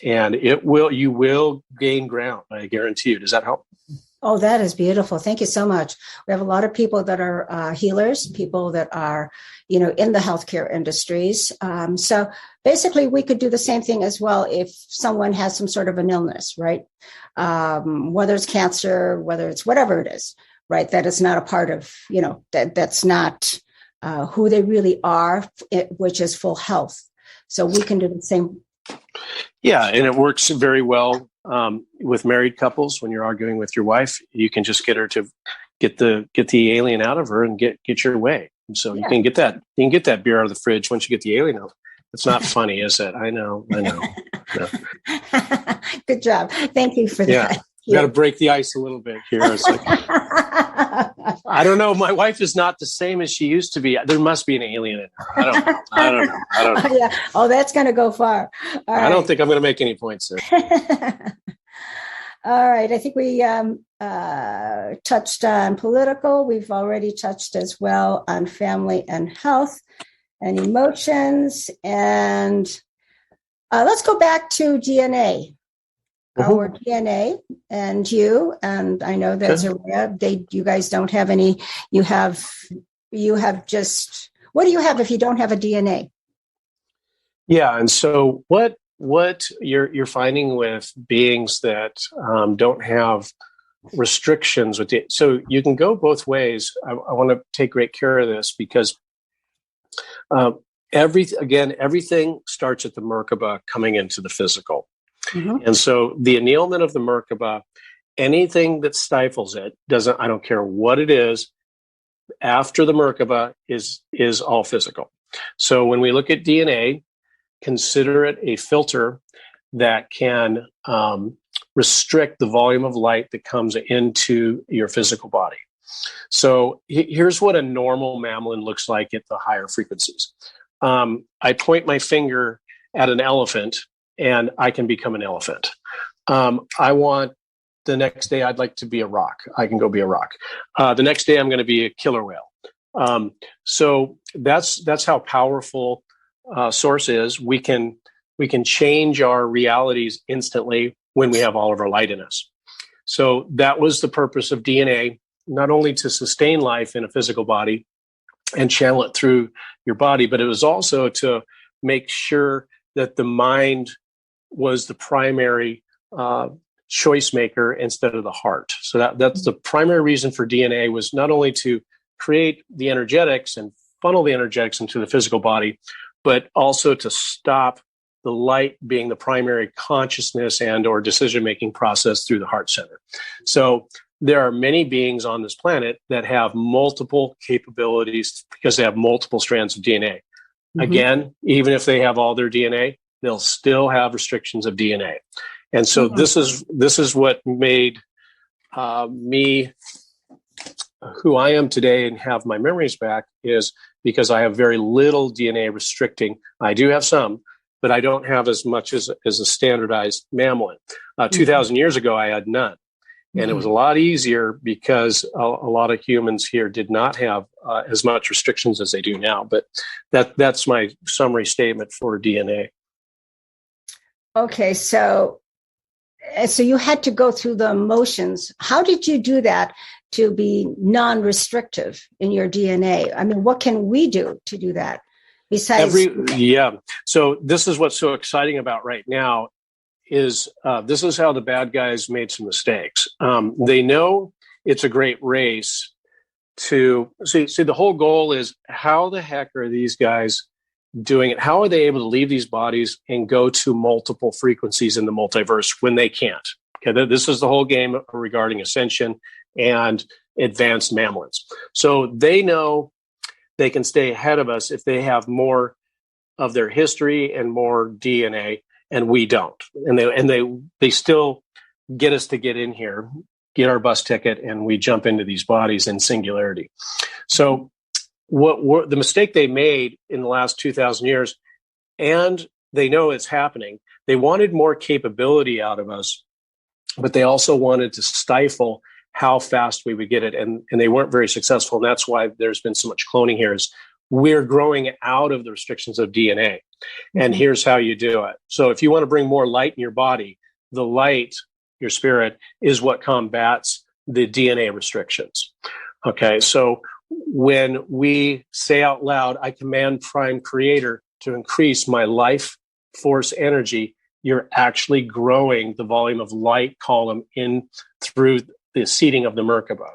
And you will gain ground, I guarantee you. Does that help? Oh, that is beautiful. Thank you so much. We have a lot of people that are healers, people that are, in the healthcare industries. So basically, we could do the same thing as well if someone has some sort of an illness, right? Whether it's cancer, whether it's whatever it is, right? That is not a part of, that's not who they really are, which is full health. So we can do the same. Yeah, and it works very well with married couples. When you're arguing with your wife, you can just get her to get the alien out of her and get your way. And so you can get that beer out of the fridge once you get the alien out. It's not funny, is it? I know. No. Good job. Thank you for that. Yeah. Got to break the ice a little bit here. It's like, I don't know. My wife is not the same as she used to be. There must be an alien in her. I don't know. Yeah. Oh, that's going to go far. All right. I don't think I'm going to make any points there. All right. I think we touched on political. We've already touched as well on family and health and emotions. And let's go back to DNA. Our DNA and you, and I know that's you guys don't have any, you have just, what do you have if you don't have a DNA? Yeah, and so what you're finding with beings that don't have restrictions with it, so you can go both ways. I want to take great care of this because um, everything starts at the Merkaba coming into the physical, and so the annealment of the Merkaba, anything that stifles it doesn't. I don't care what it is. After the Merkaba is all physical. So when we look at DNA, consider it a filter that can restrict the volume of light that comes into your physical body. So here's what a normal mammalian looks like at the higher frequencies. I point my finger at an elephant and I can become an elephant. I want the next day I'd like to be a rock. I can go be a rock. The next day I'm going to be a killer whale. So that's how powerful source is. We can change our realities instantly when we have all of our light in us. So that was the purpose of DNA, not only to sustain life in a physical body and channel it through your body, but it was also to make sure that the mind was the primary choice maker instead of the heart. So that's the primary reason for DNA, was not only to create the energetics and funnel the energetics into the physical body, but also to stop the light being the primary consciousness and or decision-making process through the heart center. So there are many beings on this planet that have multiple capabilities because they have multiple strands of DNA. Again, even if they have all their DNA, they'll still have restrictions of DNA. And so this is what made me who I am today and have my memories back, is because I have very little DNA restricting. I do have some, but I don't have as much as a standardized mammalian. 2,000 years ago, I had none. And it was a lot easier because a lot of humans here did not have as much restrictions as they do now. But that's my summary statement for DNA. Okay, so you had to go through the motions. How did you do that to be non-restrictive in your DNA? I mean, what can we do to do that besides? So this is what's so exciting about right now is this is how the bad guys made some mistakes. They know it's a great race to see. The whole goal is, how the heck are these guys doing it? How are they able to leave these bodies and go to multiple frequencies in the multiverse when they can't? Okay, this is the whole game regarding ascension and advanced mammalians. So they know they can stay ahead of us if they have more of their history and more DNA, and we don't. And they still get us to get in here, get our bus ticket, and we jump into these bodies in singularity. So what the mistake they made in the last 2,000 years, and they know it's happening, they wanted more capability out of us, but they also wanted to stifle how fast we would get it. And they weren't very successful. And that's why there's been so much cloning here, is we're growing out of the restrictions of DNA. And here's how you do it. So if you want to bring more light in your body, the light, your spirit, is what combats the DNA restrictions. Okay, so when we say out loud, I command Prime Creator to increase my life force energy, you're actually growing the volume of light column in through the seeding of the Merkaba.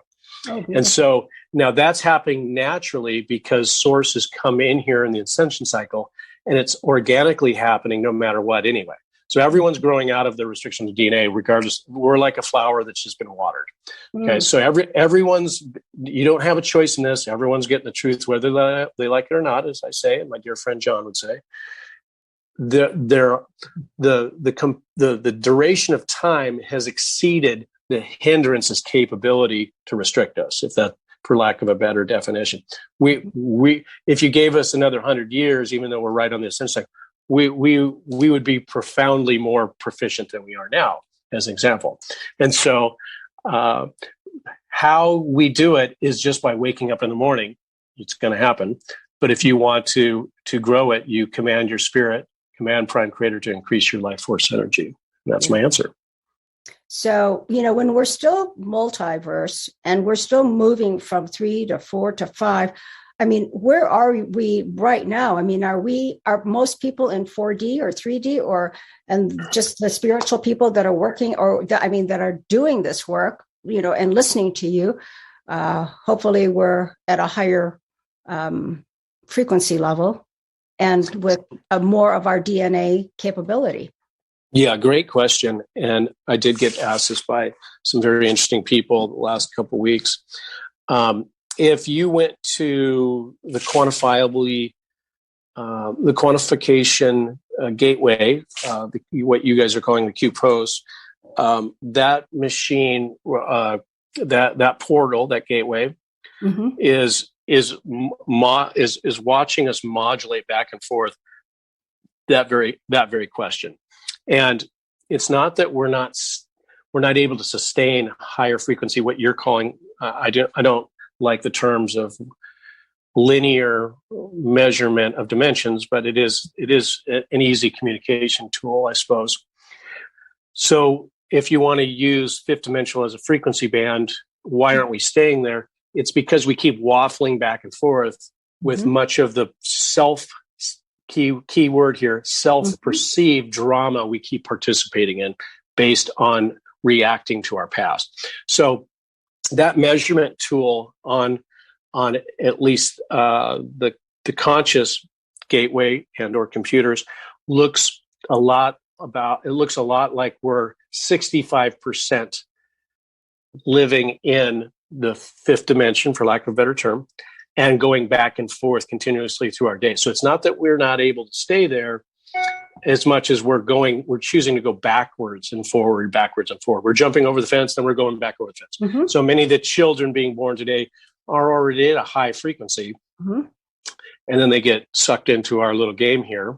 And so now that's happening naturally because source has come in here in the ascension cycle, and it's organically happening no matter what anyway. So everyone's growing out of the restrictions of DNA, regardless. We're like a flower that's just been watered. Okay, so everyone's, you don't have a choice in this. Everyone's getting the truth, whether they like it or not, as I say, and my dear friend John would say. The duration of time has exceeded the hindrance's capability to restrict us, if that, for lack of a better definition. We if you gave us another 100 years, even though we're right on the ascension, we would be profoundly more proficient than we are now, as an example. And so how we do it is just by waking up in the morning. It's going to happen. But if you want to grow it, you command your spirit, command Prime Creator to increase your life force energy. And that's my answer. So, when we're still multiverse and we're still moving from 3 to 4 to 5, I mean, where are we right now? I mean, are most people in 4D or 3D, and just the spiritual people that are working, that are doing this work, and listening to you? Hopefully we're at a higher frequency level and with more of our DNA capability. Yeah, great question. And I did get asked this by some very interesting people the last couple of weeks. If you went to the quantification gateway, what you guys are calling the Q Pros, that machine, that portal, that gateway, mm-hmm. is watching us modulate back and forth that very question. And it's not that we're not able to sustain higher frequency, what you're calling. I don't like the terms of linear measurement of dimensions, but it is an easy communication tool, I suppose. So if you want to use fifth dimensional as a frequency band, why aren't we staying there? It's because we keep waffling back and forth with mm-hmm. much of the key word here, self-perceived mm-hmm. drama we keep participating in based on reacting to our past. So that measurement tool on at least the conscious gateway and or computers looks a lot like we're 65% living in the fifth dimension, for lack of a better term, and going back and forth continuously through our day. So it's not that we're not able to stay there as much as we're choosing to go backwards and forward. We're jumping over the fence, then we're going back over the fence. Mm-hmm. So many of the children being born today are already at a high frequency, mm-hmm. and then they get sucked into our little game here.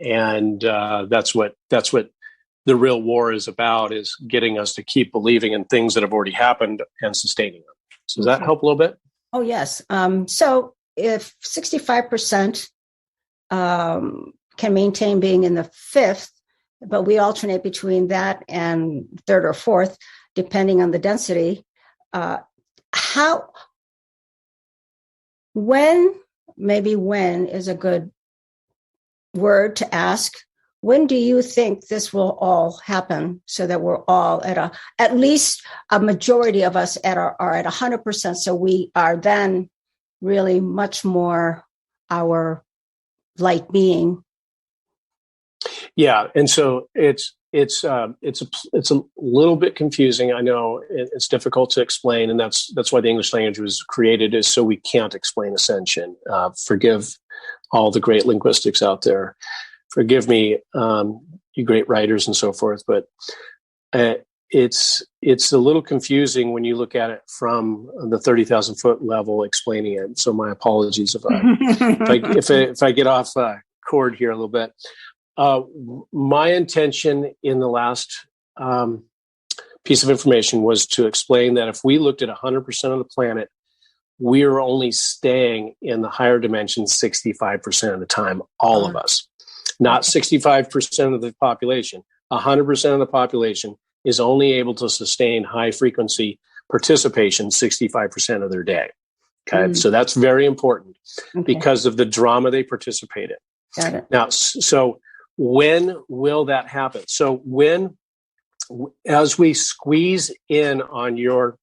And that's what the real war is about, is getting us to keep believing in things that have already happened and sustaining them. So does that help a little bit? Oh, yes. So if 65% can maintain being in the fifth, but we alternate between that and third or fourth, depending on the density, when is a good word to ask. When do you think this will all happen, so that we're all at least a majority of us are at 100%? So we are then really much more our light being. Yeah, and so it's a little bit confusing. I know it's difficult to explain, and that's why the English language was created, is so we can't explain ascension. Forgive all the great linguistics out there. Forgive me, you great writers and so forth, but it's a little confusing when you look at it from the 30,000 foot level explaining it. So my apologies if I get off chord here a little bit. My intention in the last piece of information was to explain that if we looked at 100% of the planet, we are only staying in the higher dimensions 65% of the time, all of us. Not 65% of the population. 100% of the population is only able to sustain high frequency participation 65% of their day. Okay, so that's very important because of the drama they participate in. Got it. Now, so when will that happen? So as we squeeze in on your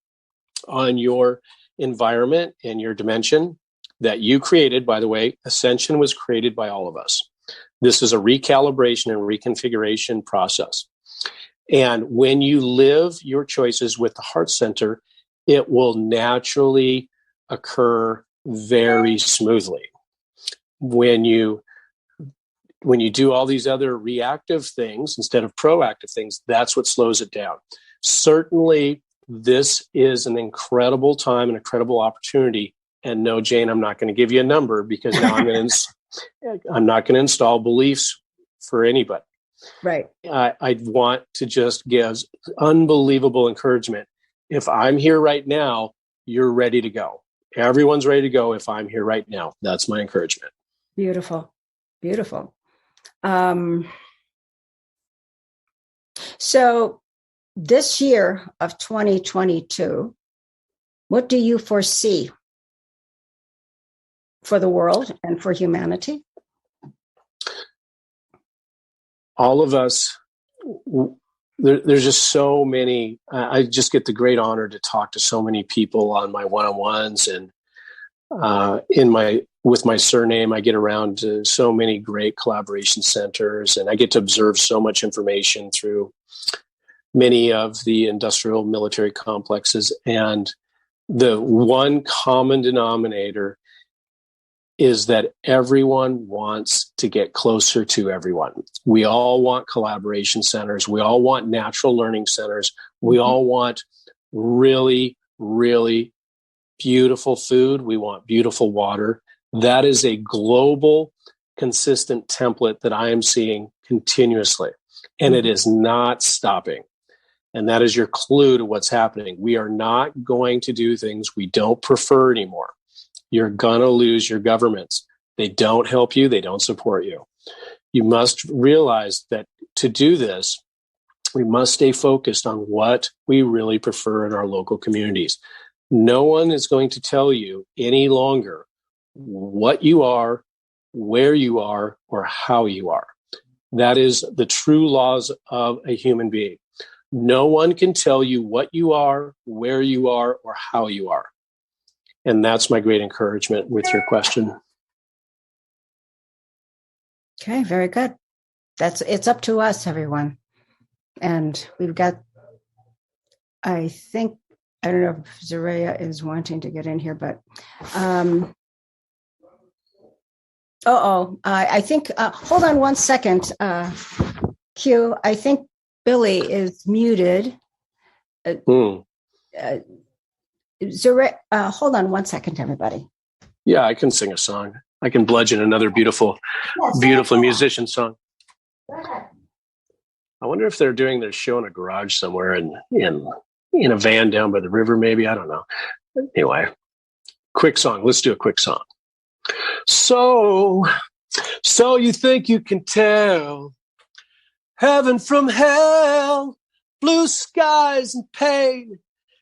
environment and your dimension that you created, by the way, ascension was created by all of us. This is a recalibration and reconfiguration process. And when you live your choices with the heart center, it will naturally occur very smoothly. When you do all these other reactive things instead of proactive things, that's what slows it down. Certainly, this is an incredible time, an incredible opportunity. And no, Jane, I'm not going to give you a number, because now I'm not going to install beliefs for anybody. Right. I want to just give unbelievable encouragement. If I'm here right now, you're ready to go. Everyone's ready to go if I'm here right now. That's my encouragement. Beautiful. Beautiful. So this year of 2022, what do you foresee? for the world and for humanity? All of us, there's just so many. I just get the great honor to talk to so many people on my one-on-ones, and with my surname, I get around to so many great collaboration centers, and I get to observe so much information through many of the industrial military complexes. And the one common denominator is that everyone wants to get closer to everyone. We all want collaboration centers. We all want natural learning centers. We all want really, really beautiful food. We want beautiful water. That is a global, consistent template that I am seeing continuously, and it is not stopping. And that is your clue to what's happening. We are not going to do things we don't prefer anymore. You're going to lose your governments. They don't help you. They don't support you. You must realize that to do this, we must stay focused on what we really prefer in our local communities. No one is going to tell you any longer what you are, where you are, or how you are. That is the true laws of a human being. No one can tell you what you are, where you are, or how you are. And that's my great encouragement with your question. Okay, very good. It's up to us, everyone. And we've got, I don't know if Zaria is wanting to get in here, but I think, hold on one second, Q. I think Billy is muted. Zaria, hold on one second, everybody. Yeah, I can sing a song. I can bludgeon another beautiful musician song. Go ahead. I wonder if they're doing their show in a garage somewhere in a van down by the river, maybe. I don't know. Anyway, quick song. Let's do a quick song. So you think you can tell heaven from hell, blue skies and pain.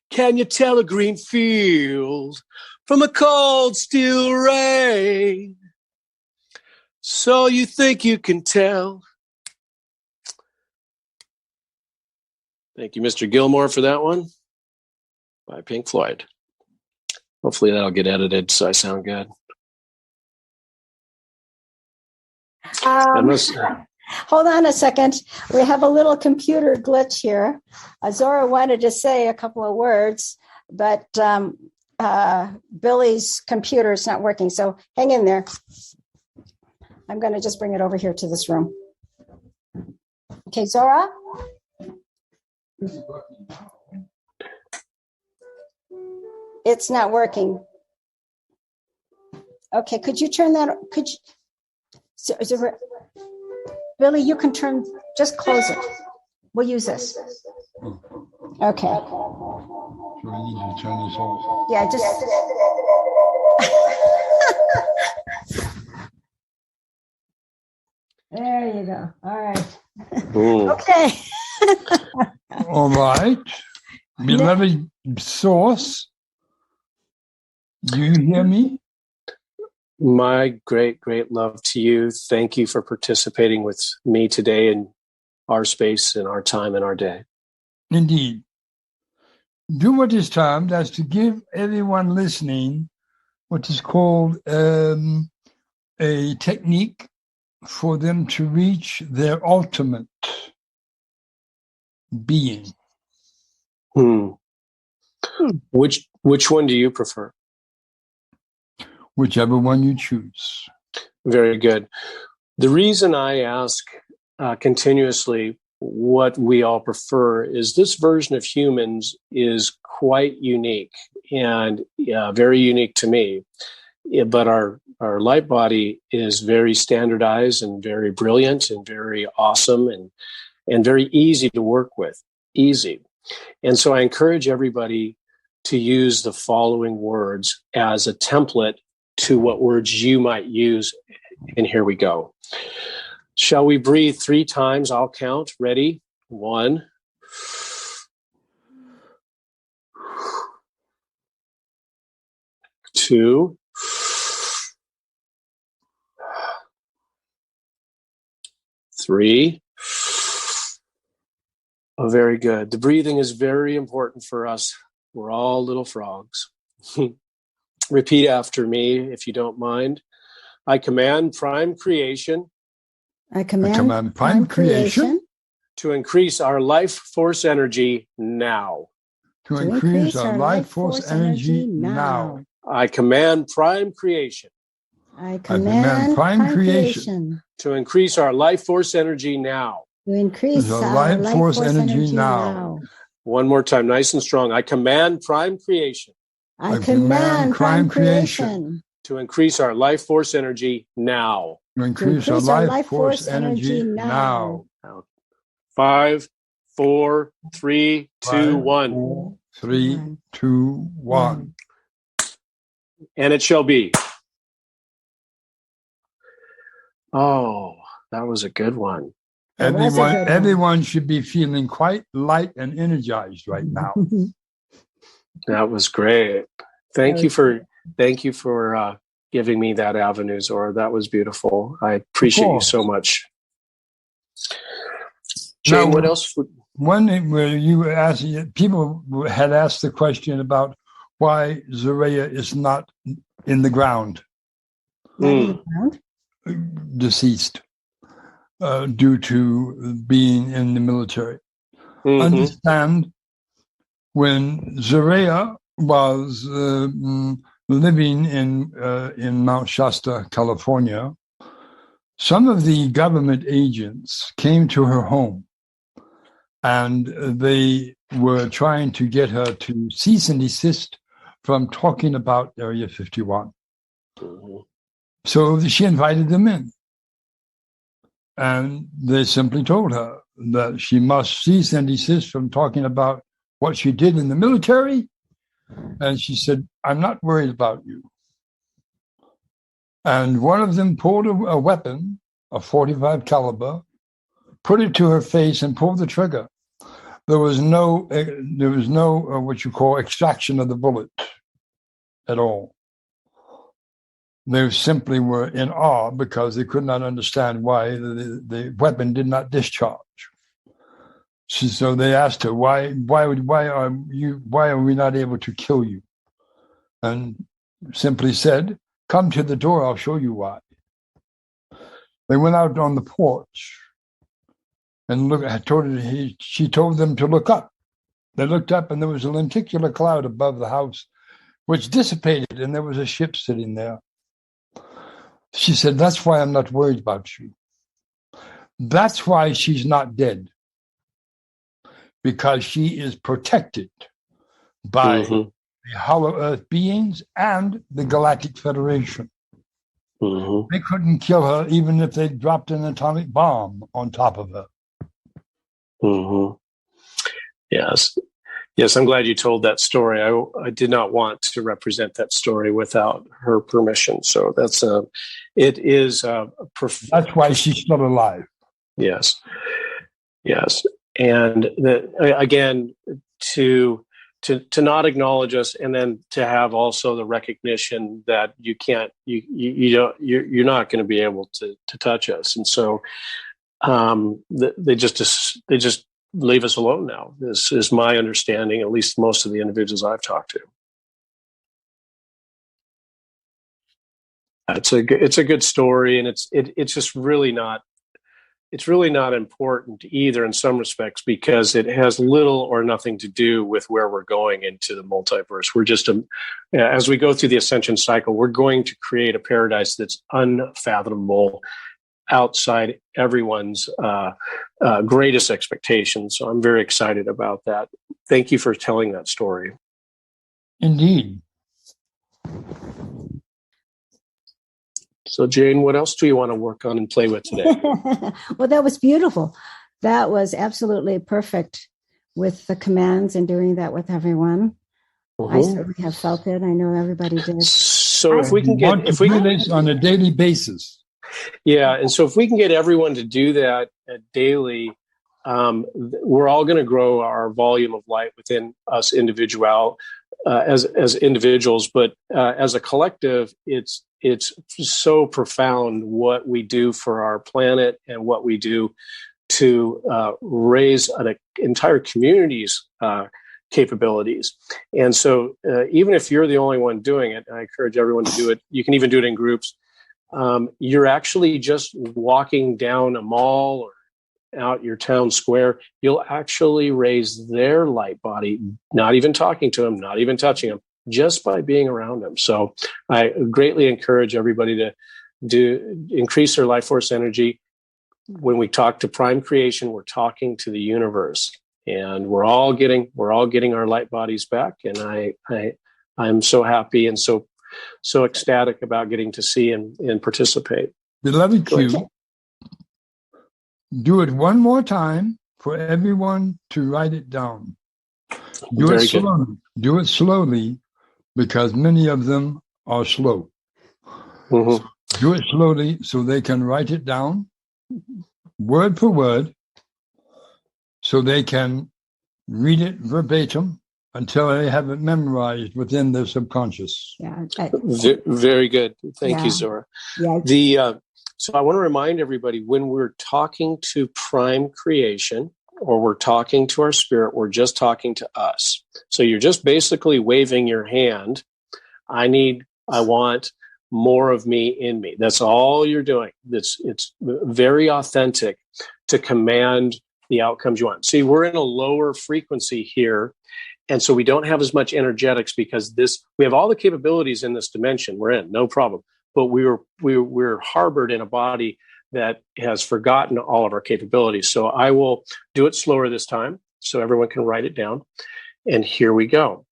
Can you tell a green field from a cold steel rain? So you think you can tell. Thank you, Mr. Gilmore, for that one by Pink Floyd. Hopefully that'll get edited so I sound good. Hold on a second. We have a little computer glitch here. Zora wanted to say a couple of words, but Billy's computer is not working. So hang in there. I'm going to just bring it over here to this room. Okay, Zora? It's not working. Okay, could you turn that? Billy, you can just close it. We'll use this. Okay. So I need to turn this off. Yeah, just. There you go. All right. Okay. All right. Beloved source, do you hear me? My great, great love to you. Thank you for participating with me today in our space and our time and our day. Indeed. Do what is time as to give everyone listening what is called a technique for them to reach their ultimate being. Which one do you prefer? Whichever one you choose. Very good. The reason I ask continuously what we all prefer is this version of humans is quite unique and very unique to me. But our light body is very standardized and very brilliant and very awesome and very easy to work with. Easy. And so I encourage everybody to use the following words as a template to what words you might use. And here we go. Shall we breathe 3 times? I'll count. Ready? 1, 2, 3. Oh, very good. The breathing is very important for us. We're all little frogs. Repeat after me, if you don't mind. I command prime creation. I command prime creation to increase our life force energy now. To increase our life force energy now. I command prime creation. I command prime creation to increase our life force energy now. To increase our life force energy now. One more time, nice and strong. I command prime creation. I command prime creation to increase our life force energy now. To increase our life force energy now. 5, 4, 3, 2, 1. 4, 3, 2, 1. And it shall be. Oh, that was a good one. Everyone should be feeling quite light and energized right now. That was great. Thank you for giving me that avenue, Zora. That was beautiful. I appreciate you so much. Jane, what else? One thing where you asked, people had asked the question about why Zorea is not in the ground. Deceased due to being in the military. Understand, when Zorea was living in Mount Shasta, California, some of the government agents came to her home, and they were trying to get her to cease and desist from talking about Area 51. So she invited them in. And they simply told her that she must cease and desist from talking about what she did in the military. And she said, I'm not worried about you. And one of them pulled a weapon, a .45 caliber, put it to her face and pulled the trigger. There was no what you call extraction of the bullet at all. They simply were in awe because they could not understand why the weapon did not discharge. So they asked her, why are we not able to kill you? And simply said, come to the door, I'll show you why. They went out on the porch and she told them to look up. They looked up and there was a lenticular cloud above the house, which dissipated, and there was a ship sitting there. She said, that's why I'm not worried about you. That's why she's not dead. Because she is protected by the Hollow Earth beings and the Galactic Federation. They couldn't kill her even if they dropped an atomic bomb on top of her. Yes, I'm glad you told that story. I did not want to represent that story without her permission. So that's that's why she's still alive. Yes. And again, to not acknowledge us, and then to have also the recognition that you're not going to be able to touch us. And so they just leave us alone now. This is my understanding, at least most of the individuals I've talked to. It's a good story, and it's just really not. It's really not important either in some respects, because it has little or nothing to do with where we're going into the multiverse. We're just as we go through the ascension cycle, we're going to create a paradise that's unfathomable, outside everyone's greatest expectations. So I'm very excited about that. Thank you for telling that story. Indeed. So Jane, what else do you want to work on and play with today? Well, that was beautiful. That was absolutely perfect with the commands and doing that with everyone. I certainly have felt it. I know everybody did. So if we can get this on a daily basis. Yeah, and so if we can get everyone to do that daily, we're all going to grow our volume of light within us as individuals, but as a collective, it's so profound what we do for our planet and what we do to raise an entire community's capabilities. And so even if you're the only one doing it, I encourage everyone to do it. You can even do it in groups. You're actually just walking down a mall or out your town square. You'll actually raise their light body, not even talking to them, not even touching them, just by being around them. So I greatly encourage everybody to increase their life force energy. When we talk to prime creation, we're talking to the universe, and we're all getting our light bodies back. And I'm so happy and so ecstatic about getting to see and participate. Beloved Q, do it one more time for everyone to write it down. Do it slowly. Do it slowly, because many of them are slow. Mm-hmm. So do it slowly so they can write it down, word for word, so they can read it verbatim until they have it memorized within their subconscious. Yeah. Very good. Thank you, Zora. Yeah. So I want to remind everybody, when we're talking to prime creation or we're talking to our spirit, we're just talking to us. So you're just basically waving your hand. I want more of me in me. That's all you're doing. It's very authentic to command the outcomes you want. See, we're in a lower frequency here. And so we don't have as much energetics because we have all the capabilities in this dimension we're in, no problem. But we're harbored in a body that has forgotten all of our capabilities. So I will do it slower this time so everyone can write it down. And here we go.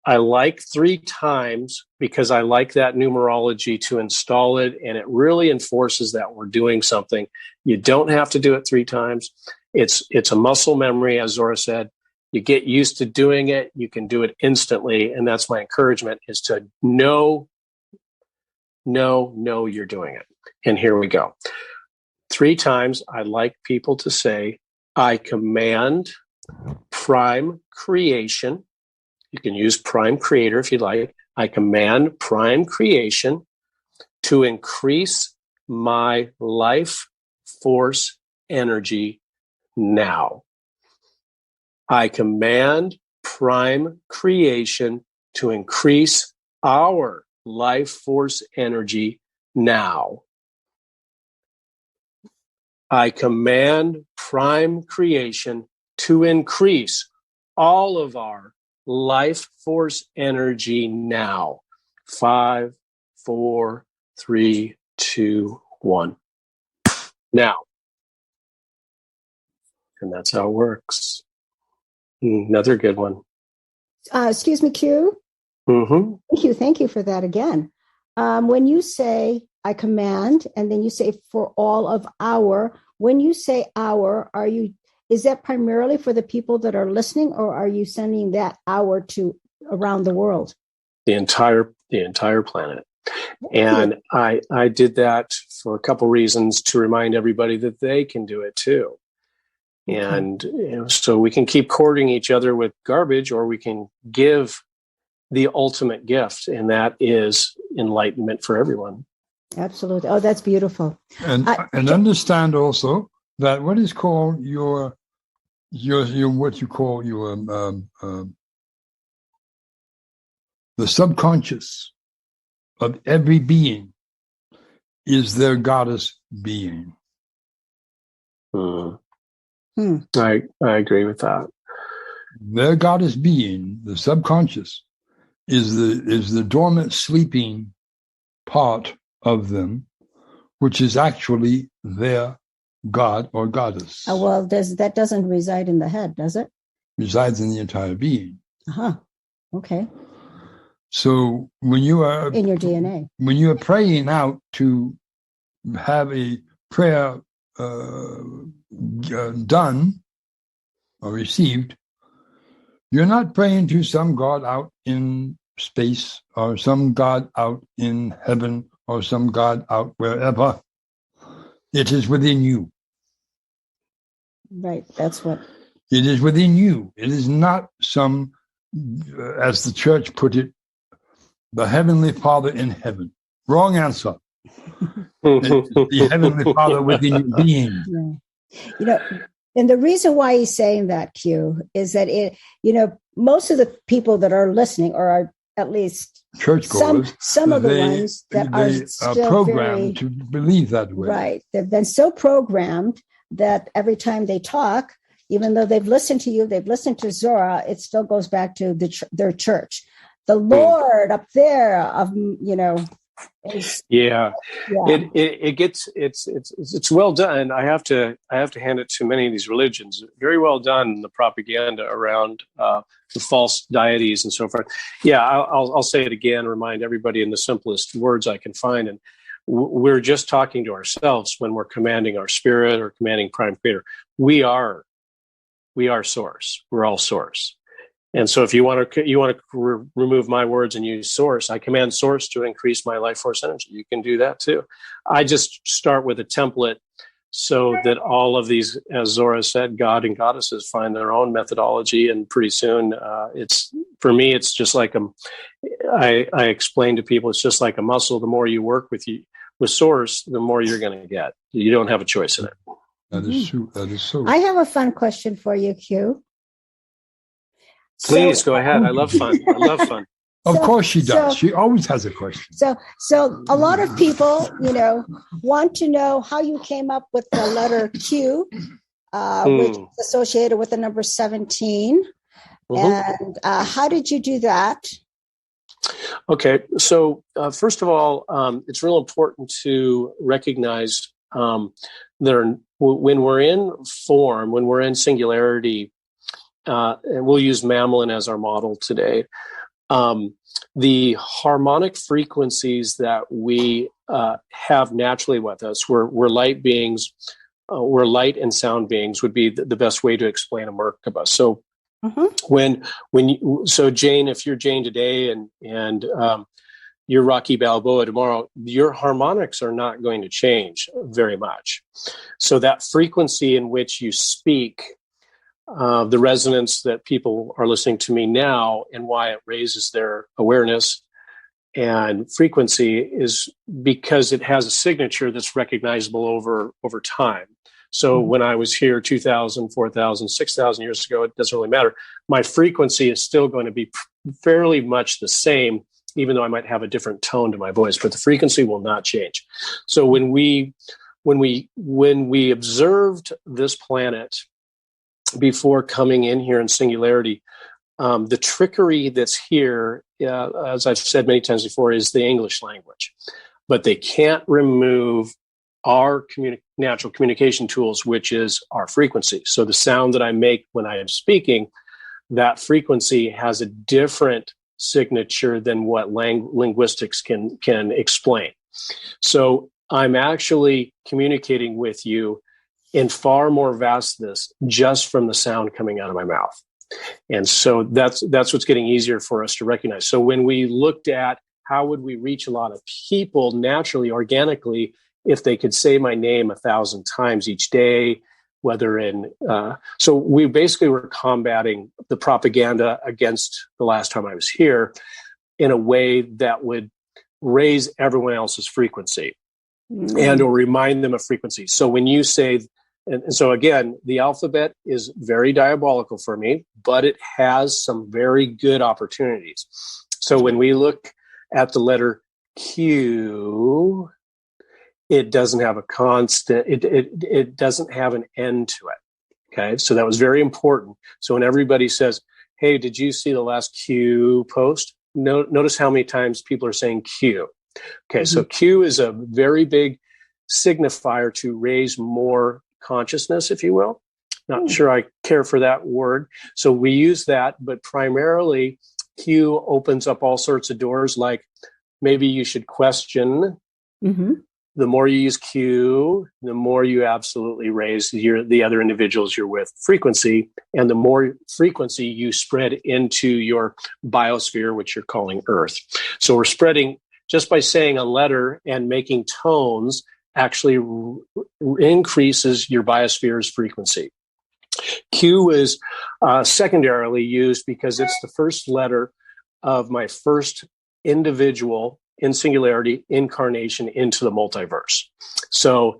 I like 3 times because I like that numerology to install it, and it really enforces that we're doing something. You don't have to do it 3 times. It's a muscle memory, as Zora said. You get used to doing it. You can do it instantly. And that's my encouragement, is to know you're doing it. And here we go. 3 times, I'd like people to say, I command prime creation. You can use prime creator if you like. I command prime creation to increase my life force energy now. I command prime creation to increase our life force energy now. I command prime creation to increase all of our life force energy now. 5, 4, 3, 2, 1. Now. And that's how it works. Another good one. Excuse me, Q. Mm-hmm. Thank you for that again. When you say I command, and then you say for all of our, when you say our, is that primarily for the people that are listening, or are you sending that our to around the world? The entire planet. And I did that for a couple reasons, to remind everybody that they can do it too. Okay. And so we can keep courting each other with garbage, or we can give the ultimate gift, and that is enlightenment for everyone. Absolutely. Oh, that's beautiful. And understand also that what is called your what you call your the subconscious of every being is their goddess being. I agree with that. Their goddess being, the subconscious, is the dormant sleeping part of them, which is actually their god or goddess. Oh, well, that doesn't reside in the head, does it? Resides in the entire being. Okay. So when you are in your DNA, when you are praying out to have a prayer done or received, you're not praying to some God out in space or some God out in heaven or some God out wherever. It is within you. Right. That's what. It is within you. It is not some as the church put it, the Heavenly Father in heaven. Wrong answer. The Heavenly Father within your being. Yeah. And the reason why he's saying that, Q, is that most of the people that are listening, or are at least churchgoers, some of the ones that are still programmed to believe that way. Right. They've been so programmed that every time they talk, even though they've listened to you, they've listened to Zora, it still goes back to their church. The Lord up there it's well done. I have to hand it to many of these religions. Very well done, the propaganda around the false deities and so forth. Yeah, I'll say it again, remind everybody in the simplest words I can find. And we're just talking to ourselves when we're commanding our spirit or commanding Prime Creator. We are Source. We're all Source. And so if you want to remove my words and use Source, I command Source to increase my life force energy. You can do that too. I just start with a template so that all of these, as Zora said, God and goddesses find their own methodology. And pretty soon, for me, it's just like I explain to people, it's just like a muscle. The more you work with Source, the more you're going to get. You don't have a choice in it. That is true. That is so. I have a fun question for you, Q. Please go ahead. I love fun. Of course she does. She always has a question. So a lot of people, want to know how you came up with the letter Q, which is associated with the number 17. And how did you do that? Okay. So first of all, it's real important to recognize when we're in form, when we're in singularity, and we'll use mammalian as our model today. The harmonic frequencies that we have naturally with us, we're light beings, we're light and sound beings would be the best way to explain a Merkaba. So Jane, if you're Jane today and you're Rocky Balboa tomorrow, your harmonics are not going to change very much. So that frequency in which you speak, the resonance that people are listening to me now and why it raises their awareness and frequency is because it has a signature that's recognizable over time. So when I was here 2,000, 4,000, 6,000 years ago, it doesn't really matter. My frequency is still going to be fairly much the same, even though I might have a different tone to my voice, but the frequency will not change. So when we observed this planet before coming in here in singularity, the trickery that's here, as I've said many times before, is the English language. But they can't remove our natural communication tools, which is our frequency. So the sound that I make when I am speaking, that frequency has a different signature than what linguistics can explain. So I'm actually communicating with you in far more vastness just from the sound coming out of my mouth. And so that's what's getting easier for us to recognize. So when we looked at how would we reach a lot of people naturally, organically, if they could say my name 1,000 times each day, so we basically were combating the propaganda against the last time I was here in a way that would raise everyone else's frequency and or remind them of frequency. So when you say, and so again, the alphabet is very diabolical for me, but it has some very good opportunities. So when we look at the letter Q, it doesn't have a constant, it doesn't have an end to it. Okay, so that was very important. So when everybody says, hey, did you see the last Q post? Notice how many times people are saying Q. Okay, so Q is a very big signifier to raise more consciousness, if you will. Not sure I care for that word. So we use that, but primarily Q opens up all sorts of doors, like maybe you should question. The more you use Q, the more you absolutely raise the other individuals you're with frequency, and the more frequency you spread into your biosphere, which you're calling Earth. So we're spreading just by saying a letter and making tones actually increases your biosphere's frequency. Q is secondarily used because it's the first letter of my first individual in singularity incarnation into the multiverse. So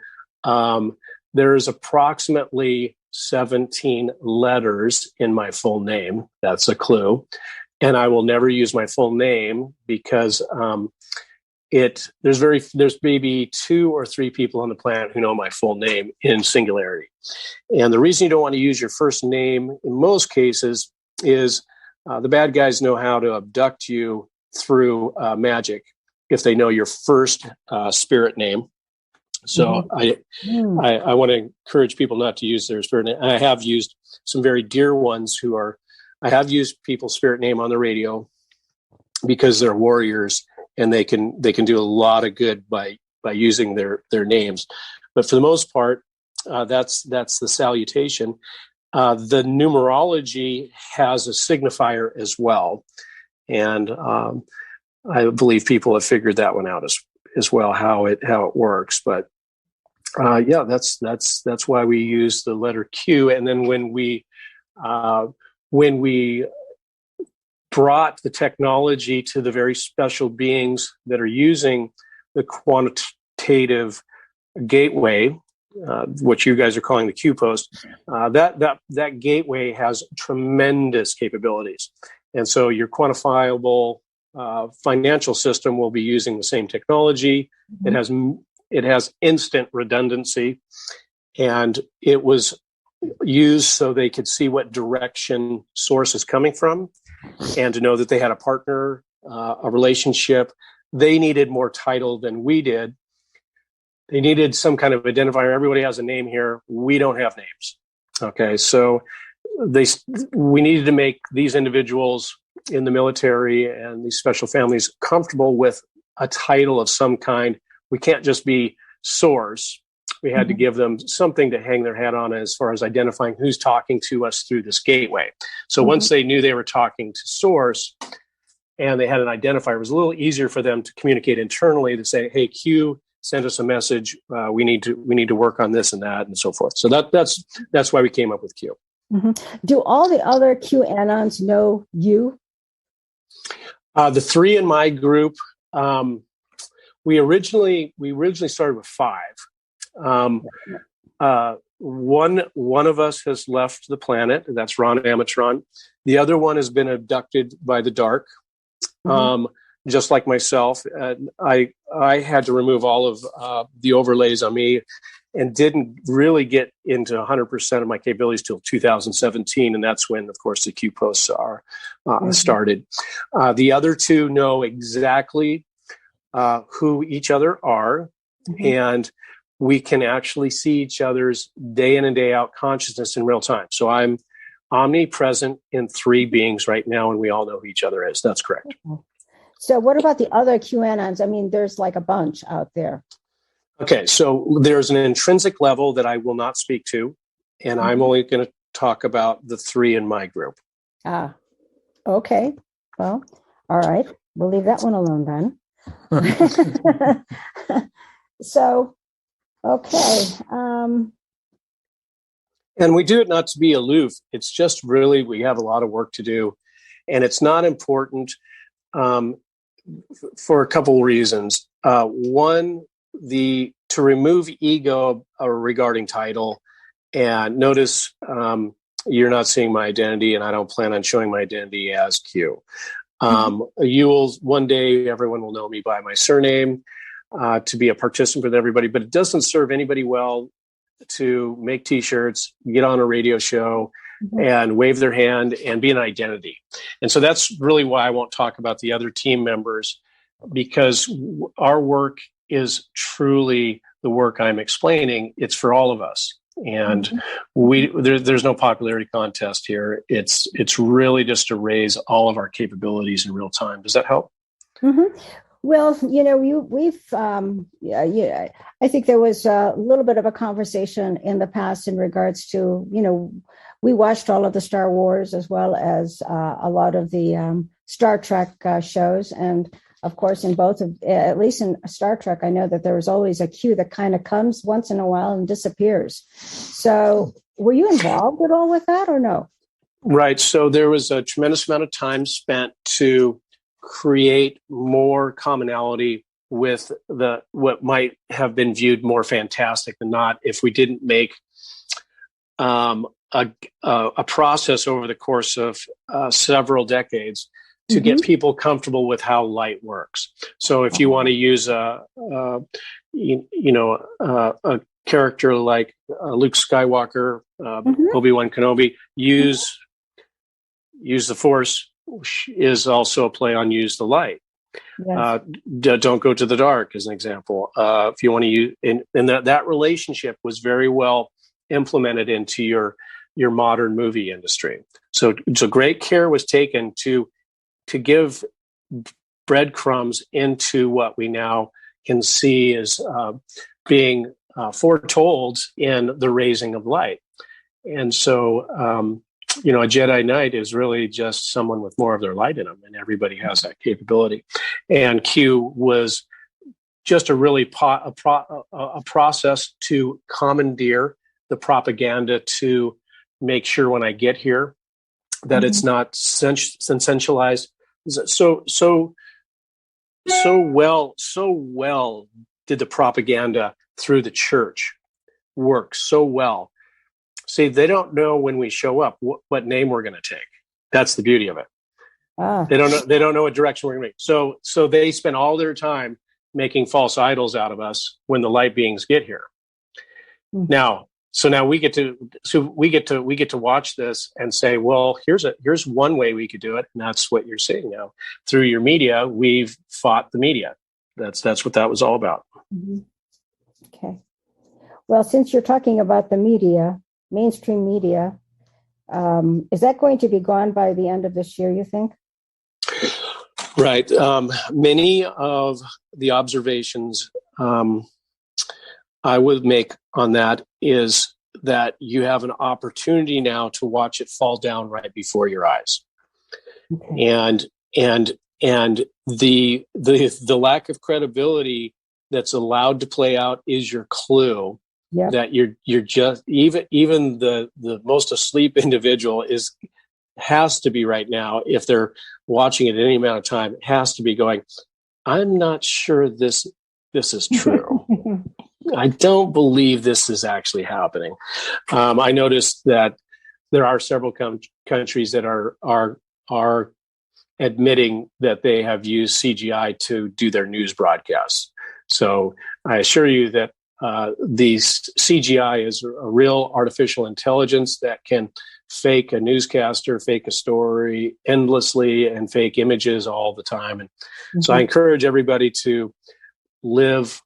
there's approximately 17 letters in my full name. That's a clue. And I will never use my full name because there's maybe 2 or 3 people on the planet who know my full name in singularity. And the reason you don't want to use your first name in most cases is the bad guys know how to abduct you through magic if they know your first spirit name. So I want to encourage people not to use their spirit name. I have used some very dear ones I have used people's spirit name on the radio because they're warriors and they can do a lot of good by using their names. But for the most part, that's the salutation. The numerology has a signifier as well. And I believe people have figured that one out as well, how it works. But that's why we use the letter Q. And then when we brought the technology to the very special beings that are using the quantitative gateway, what you guys are calling the Q post, that gateway has tremendous capabilities. And so your quantifiable financial system will be using the same technology. It has instant redundancy, and it was used so they could see what direction source is coming from and to know that they had a partner, a relationship. They needed more title than we did. They needed some kind of identifier. Everybody has a name here. We don't have names. Okay, so we needed to make these individuals in the military and these special families comfortable with a title of some kind. We can't just be source. We had to give them something to hang their hat on as far as identifying who's talking to us through this gateway. So once they knew they were talking to source and they had an identifier, it was a little easier for them to communicate internally to say, hey, Q, send us a message. We need to work on this and that and so forth. So that's why we came up with Q. Do all the other QAnons know you? The 3 in my group, we originally started with 5. One of us has left the planet. That's Ron Amatron. The other one has been abducted by the dark, just like myself. I had to remove all of the overlays on me and didn't really get into 100% of my capabilities till 2017. And that's when, of course, the Q posts are started. The other 2 know exactly who each other are, and we can actually see each other's day in and day out consciousness in real time. So I'm omnipresent in 3 beings right now, and we all know who each other is. That's correct. So what about the other QAnons? I mean, there's like a bunch out there. Okay, so there's an intrinsic level that I will not speak to, and I'm only going to talk about the 3 in my group. Okay. Well, all right. We'll leave that one alone then. So, okay. And we do it not to be aloof. It's just really, we have a lot of work to do. And it's not important for a couple of reasons. One, to remove ego regarding title, and notice you're not seeing my identity, and I don't plan on showing my identity as Q. You will, one day, everyone will know me by my surname, to be a participant with everybody, but it doesn't serve anybody well to make t-shirts, get on a radio show, and wave their hand and be an identity. And so that's really why I won't talk about the other team members, because our work is truly the work I'm explaining. It's for all of us. And there's no popularity contest here. It's really just to raise all of our capabilities in real time. Does that help? Well, I think there was a little bit of a conversation in the past in regards to, we watched all of the Star Wars as well as a lot of the Star Trek shows. And of course, in both of, at least in Star Trek, I know that there was always a Q that kind of comes once in a while and disappears. So Were you involved at all with that or no? Right. So there was a tremendous amount of time spent to create more commonality with what might have been viewed more fantastic than not if we didn't make a process over the course of several decades to get people comfortable with how light works. So if you want to use a character like Luke Skywalker, Obi-Wan Kenobi, use the Force is also a play on use the light. Yes. Don't go to the dark, as an example. If you want to use, and that relationship was very well implemented into your modern movie industry. So great care was taken to give breadcrumbs into what we now can see as being foretold in the raising of light. And so, a Jedi Knight is really just someone with more of their light in them, and everybody has that capability. And Q was just a really a process to commandeer the propaganda to make sure when I get here that it's not sensationalized. So well did the propaganda through the church work so well. See, they don't know when we show up what name we're going to take. That's the beauty of it. They don't know. They don't know what direction we're going to make. So they spend all their time making false idols out of us when the light beings get here. Now we get to watch this and say, well, here's one way we could do it, and that's what you're seeing now through your media. We've fought the media. That's what that was all about. Okay. Well, since you're talking about the media, mainstream media, is that going to be gone by the end of this year, you think? Right. Many of the observations I would make on that is that you have an opportunity now to watch it fall down right before your eyes. Okay. And the lack of credibility that's allowed to play out is your clue. Yep. That you're just even the most asleep individual has to be right now, if they're watching it at any amount of time, has to be going, I'm not sure this is true. I don't believe this is actually happening. I noticed that there are several countries that are admitting that they have used CGI to do their news broadcasts. So I assure you that the CGI is a real artificial intelligence that can fake a newscaster, fake a story endlessly, and fake images all the time. And so I encourage everybody to live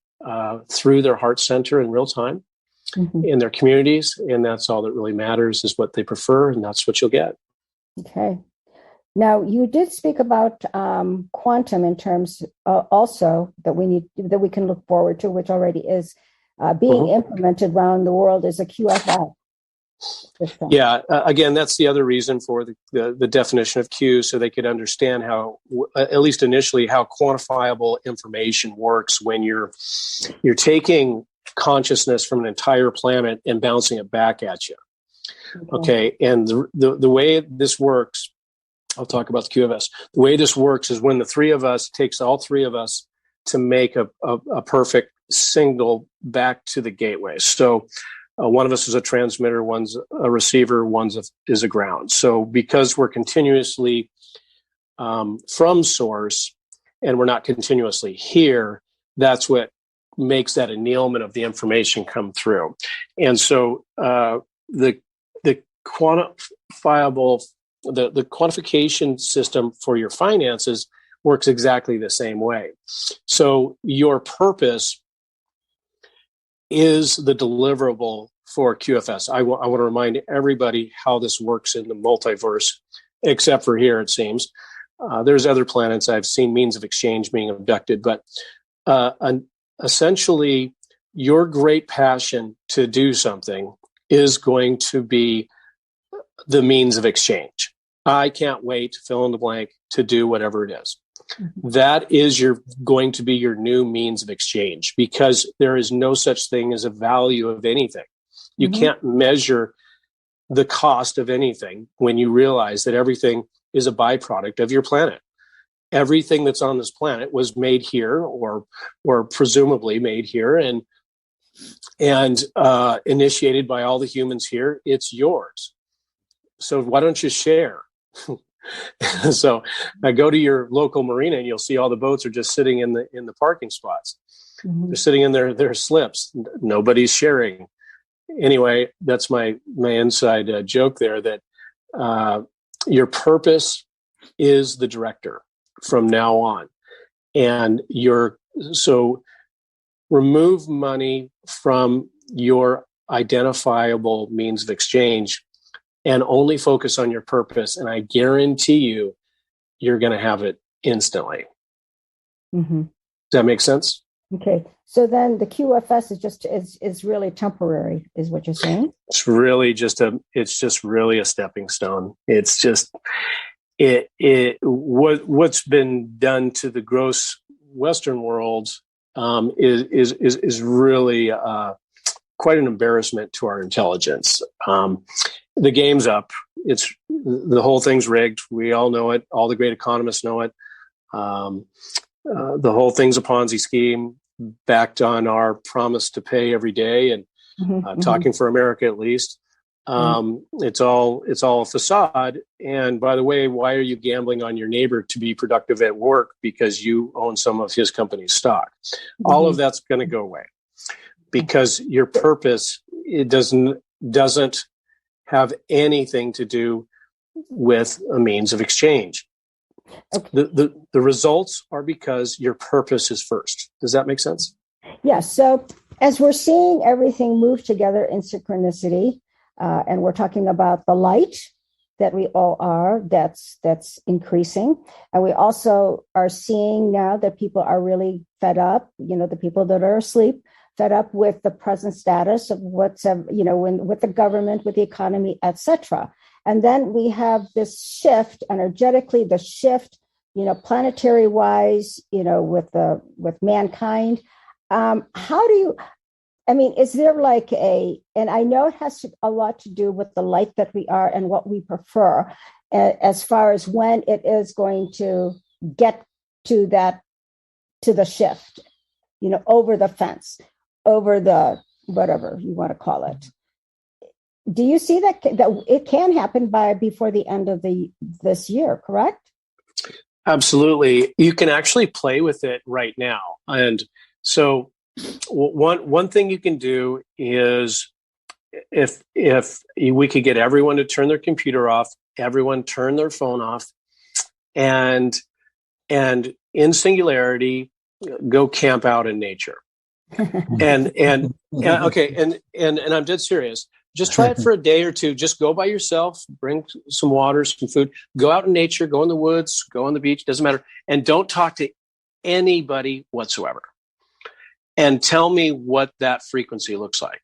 through their heart center in real time in their communities. And that's all that really matters, is what they prefer. And that's what you'll get. Okay. Now, you did speak about quantum in terms also that we can look forward to, which already is being implemented around the world as a QFS system. Yeah, again, that's the other reason for the definition of Q, so they could understand how, at least initially, how quantifiable information works when you're taking consciousness from an entire planet and bouncing it back at you. Okay, and the way this works, I'll talk about the QFS. The way this works is when the three of us takes all three of us to make a perfect signal back to the gateway. So one of us is a transmitter, one's a receiver, is a ground. So because we're continuously from source and we're not continuously here, that's what makes that annealment of the information come through. And so the quantification system for your finances works exactly the same way. So your purpose is the deliverable for QFS. I want to remind everybody how this works in the multiverse, except for here, it seems. There's other planets I've seen means of exchange being abducted, but essentially your great passion to do something is going to be the means of exchange. I can't wait, fill in the blank, to do whatever it is. That is going to be your new means of exchange, because there is no such thing as a value of anything. You can't measure the cost of anything when you realize that everything is a byproduct of your planet. Everything that's on this planet was made here, or presumably made here, and initiated by all the humans here. It's yours. So why don't you share? So I go to your local marina, and you'll see all the boats are just sitting in the parking spots. Mm-hmm. They're sitting in their slips. Nobody's sharing. Anyway, that's my inside joke there, that your purpose is the director from now on. And so remove money from your identifiable means of exchange and only focus on your purpose. And I guarantee you're going to have it instantly. Mm-hmm. Does that make sense? Okay. So then the QFS is really temporary, is what you're saying? It's really just really a stepping stone. It's just, what's been done to the gross Western world is really quite an embarrassment to our intelligence. The game's up. The whole thing's rigged. We all know it. All the great economists know it. The whole thing's a Ponzi scheme backed on our promise to pay every day and talking for America at least. It's all a facade. And by the way, why are you gambling on your neighbor to be productive at work because you own some of his company's stock? All of that's going to go away because your purpose, it doesn't have anything to do with a means of exchange. Okay. The results are because your purpose is first. Does that make sense? Yes. So as we're seeing everything move together in synchronicity, and we're talking about the light that we all are, that's increasing. And we also are seeing now that people are really fed up, the people that are asleep, fed up with the present status of with the government, with the economy, etc. And then we have this shift energetically, the shift, planetary wise, with mankind. How do you, is there and I know it has a lot to do with the light that we are and what we prefer as far as when it is going to get to the shift, over the fence, over the, whatever you want to call it. Do you see that it can happen before the end of this year, correct? Absolutely. You can actually play with it right now. And so one thing you can do is if we could get everyone to turn their computer off, everyone turn their phone off, and in singularity, go camp out in nature. and I'm dead serious. Just try it for a day or two. Just go by yourself, bring some water, some food, go out in nature, go in the woods, go on the beach, doesn't matter. And don't talk to anybody whatsoever. And tell me what that frequency looks like.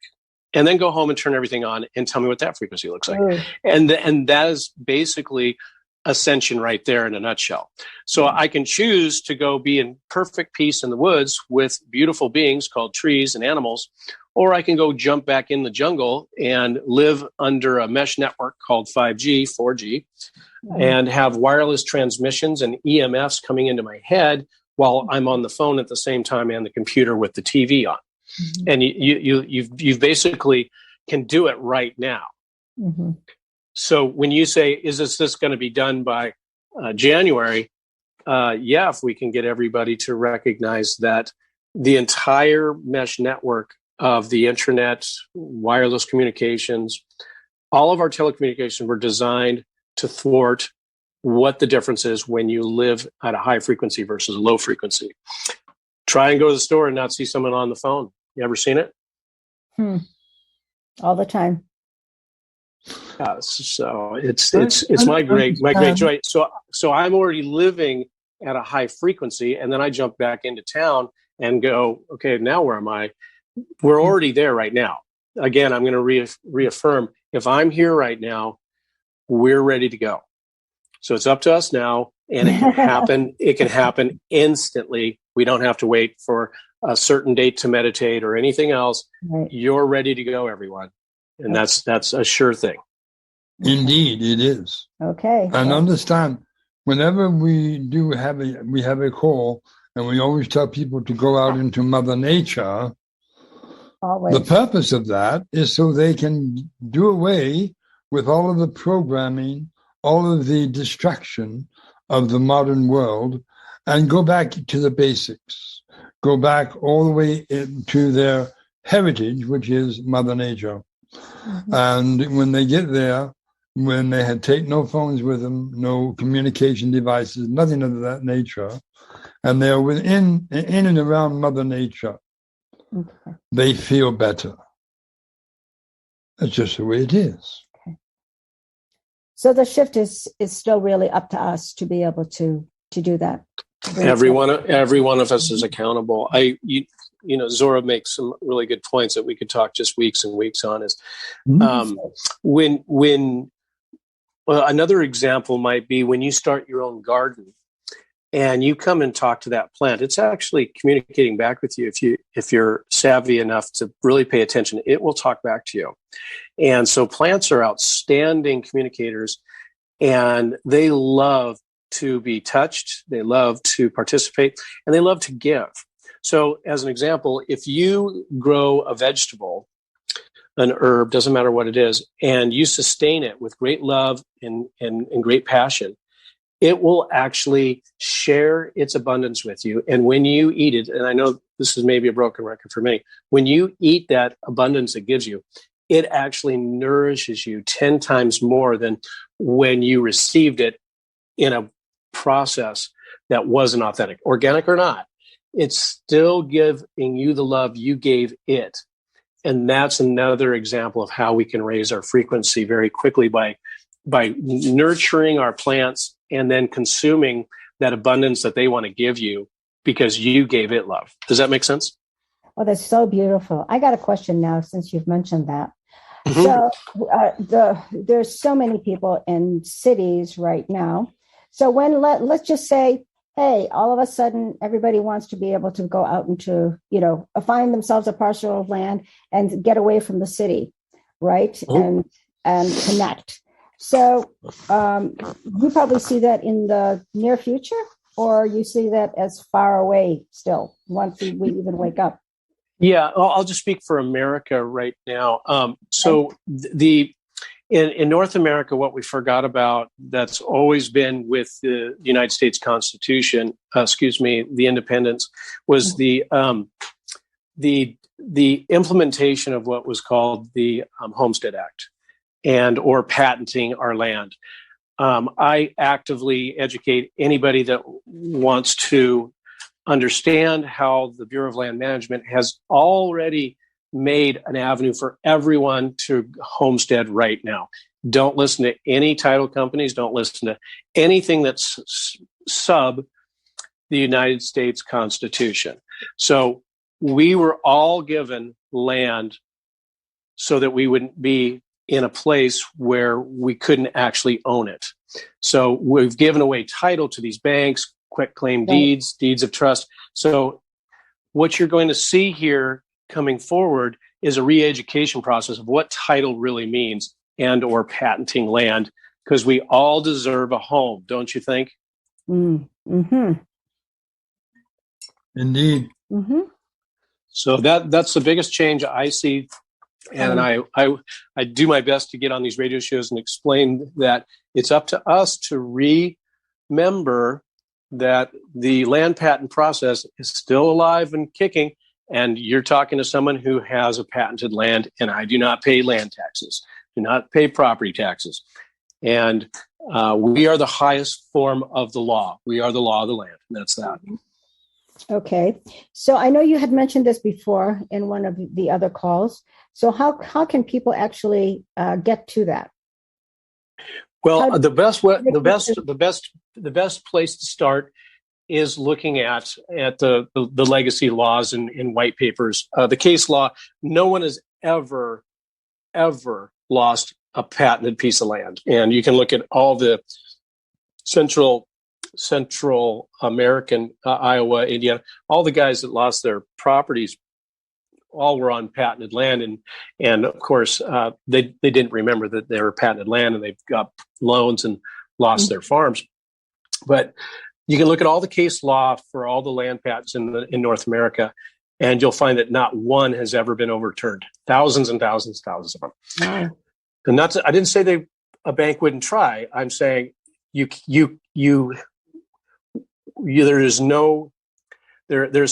And then go home and turn everything on and tell me what that frequency looks like. And that is basically ascension right there in a nutshell. So I can choose to go be in perfect peace in the woods with beautiful beings called trees and animals, or I can go jump back in the jungle and live under a mesh network called 5G, 4G, and have wireless transmissions and EMFs coming into my head while I'm on the phone at the same time and the computer with the TV on. Mm-hmm. And you basically can do it right now. Mm-hmm. So when you say, is this going to be done by January? Yeah, if we can get everybody to recognize that the entire mesh network of the internet, wireless communications, all of our telecommunications were designed to thwart what the difference is when you live at a high frequency versus a low frequency. Try and go to the store and not see someone on the phone. You ever seen it? All the time. So it's my great joy. So I'm already living at a high frequency, and then I jump back into town and go, okay, now where am I? We're already there right now. Again, I'm going to reaffirm, if I'm here right now, we're ready to go. So it's up to us now, and it can happen. It can happen instantly. We don't have to wait for a certain date to meditate or anything else. Right. You're ready to go, everyone. And that's a sure thing. Indeed, it is. Okay. And understand, whenever we have a call, and we always tell people to go out into Mother Nature. Always. The purpose of that is so they can do away with all of the programming, all of the distraction of the modern world, and go back to the basics. Go back all the way into their heritage, which is Mother Nature. Mm-hmm. And when they get there, when they had take no phones with them, no communication devices, nothing of that nature, and they're in and around Mother Nature, okay, they feel better. That's just the way it is. Okay. So the shift is still really up to us to be able to do that. Every one of us is accountable. Zora makes some really good points that we could talk just weeks and weeks on. Is another example might be when you start your own garden and you come and talk to that plant. It's actually communicating back with you. If you're savvy enough to really pay attention, it will talk back to you. And so plants are outstanding communicators, and they love to be touched. They love to participate, and they love to give. So as an example, if you grow a vegetable, an herb, doesn't matter what it is, and you sustain it with great love and great passion, it will actually share its abundance with you. And when you eat it, and I know this is maybe a broken record for many, when you eat that abundance it gives you, it actually nourishes you 10 times more than when you received it in a process that wasn't authentic, organic or not. It's still giving you the love you gave it. And that's another example of how we can raise our frequency very quickly by nurturing our plants and then consuming that abundance that they want to give you because you gave it love. Does that make sense? Oh, that's so beautiful. I got a question now since you've mentioned that. Mm-hmm. So there's so many people in cities right now. So let's just say, hey, all of a sudden, everybody wants to be able to go out into, find themselves a parcel of land and get away from the city, right? Oh. And connect. So you probably see that in the near future, or you see that as far away still once we even wake up? Yeah, I'll just speak for America right now. In North America, what we forgot about that's always been with the United States Constitution, the independence, was the implementation of what was called the Homestead Act or patenting our land. I actively educate anybody that wants to understand how the Bureau of Land Management has already made an avenue for everyone to homestead right now. Don't listen to any title companies. Don't listen to anything that's sub the United States Constitution. So we were all given land so that we wouldn't be in a place where we couldn't actually own it. So we've given away title to these banks, quick claim deeds, deeds of trust. So what you're going to see here coming forward is a re-education process of what title really means and or patenting land, because we all deserve a home, don't you think? Mm-hmm. Indeed. Mm-hmm. So that's the biggest change I see. And I do my best to get on these radio shows and explain that it's up to us to remember that the land patent process is still alive and kicking. And you're talking to someone who has a patented land, and I do not pay land taxes, do not pay property taxes. And we are the highest form of the law. We are the law of the land, and that's that. Okay. So I know you had mentioned this before in one of the other calls. So how can people actually get to that? Well, the best place to start is looking at the legacy laws in white papers. The case law, no one has ever lost a patented piece of land. And you can look at all the Central American, Iowa, Indiana, all the guys that lost their properties were on patented land, and of course they didn't remember that they were patented land, and they've got loans and lost their farms. But you can look at all the case law for all the land patents in North America, and you'll find that not one has ever been overturned. Thousands and thousands of them. Wow. And I didn't say a bank wouldn't try. I'm saying there's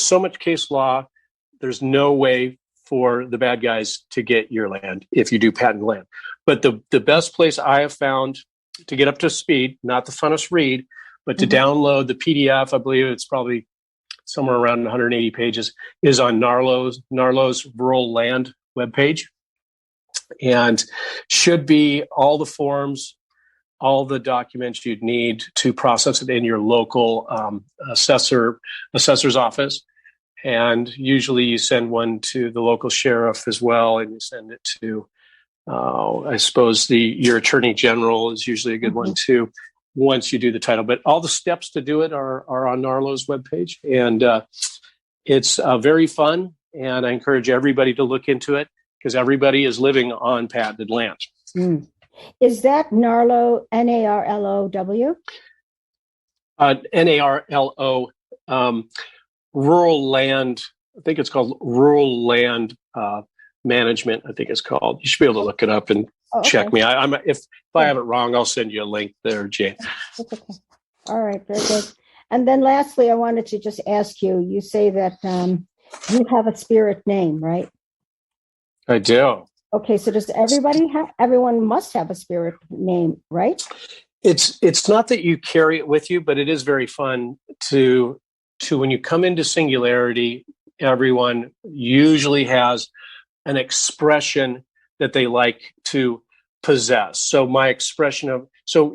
so much case law. There's no way for the bad guys to get your land if you do patent land. But the best place I have found to get up to speed, not the funnest read, but to download the PDF, I believe it's probably somewhere around 180 pages, is on Narlo's rural land webpage. And should be all the forms, all the documents you'd need to process it in your local assessor's office. And usually you send one to the local sheriff as well, and you send it to, I suppose, your attorney general is usually a good one too, once you do the title. But all the steps to do it are on Narlo's webpage. And it's very fun, and I encourage everybody to look into it because everybody is living on patented land. Mm. Is that Narlo, Narlow? Narlo, rural land. I think it's called rural land management. I think it's called. You should be able to look it up and check me. If I have it wrong, I'll send you a link there, Jane. That's okay. All right, very good. And then lastly, I wanted to just ask you. You say that you have a spirit name, right? I do. Okay, so does everyone must have a spirit name, right? It's not that you carry it with you, but it is very fun to when you come into singularity, everyone usually has an expression that they like to possess. So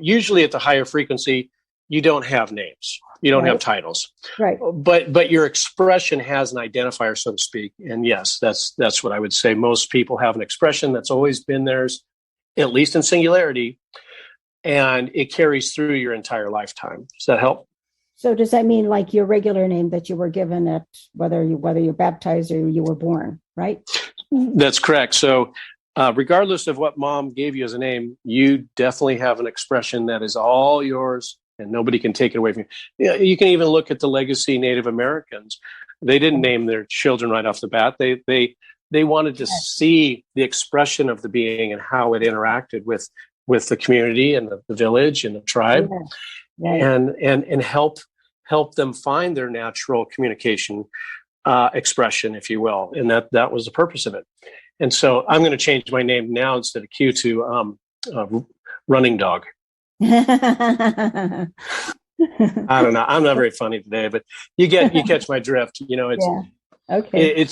usually at the higher frequency, you don't have names. You don't have titles. Right. But your expression has an identifier, so to speak. And yes, that's what I would say. Most people have an expression that's always been theirs, at least in singularity, and it carries through your entire lifetime. Does that help? So does that mean like your regular name that you were given at whether you're baptized or you were born, right? That's correct. So regardless of what mom gave you as a name, you definitely have an expression that is all yours and nobody can take it away from you. You can even look at the legacy Native Americans. They didn't name their children right off the bat. They wanted to see the expression of the being and how it interacted with the community and the village and the tribe. Yeah. Right. And help them find their natural communication expression, if you will. And that was the purpose of it. And so I'm going to change my name now instead of Q to Running Dog. I don't know. I'm not very funny today, but you catch my drift. You know, it's okay.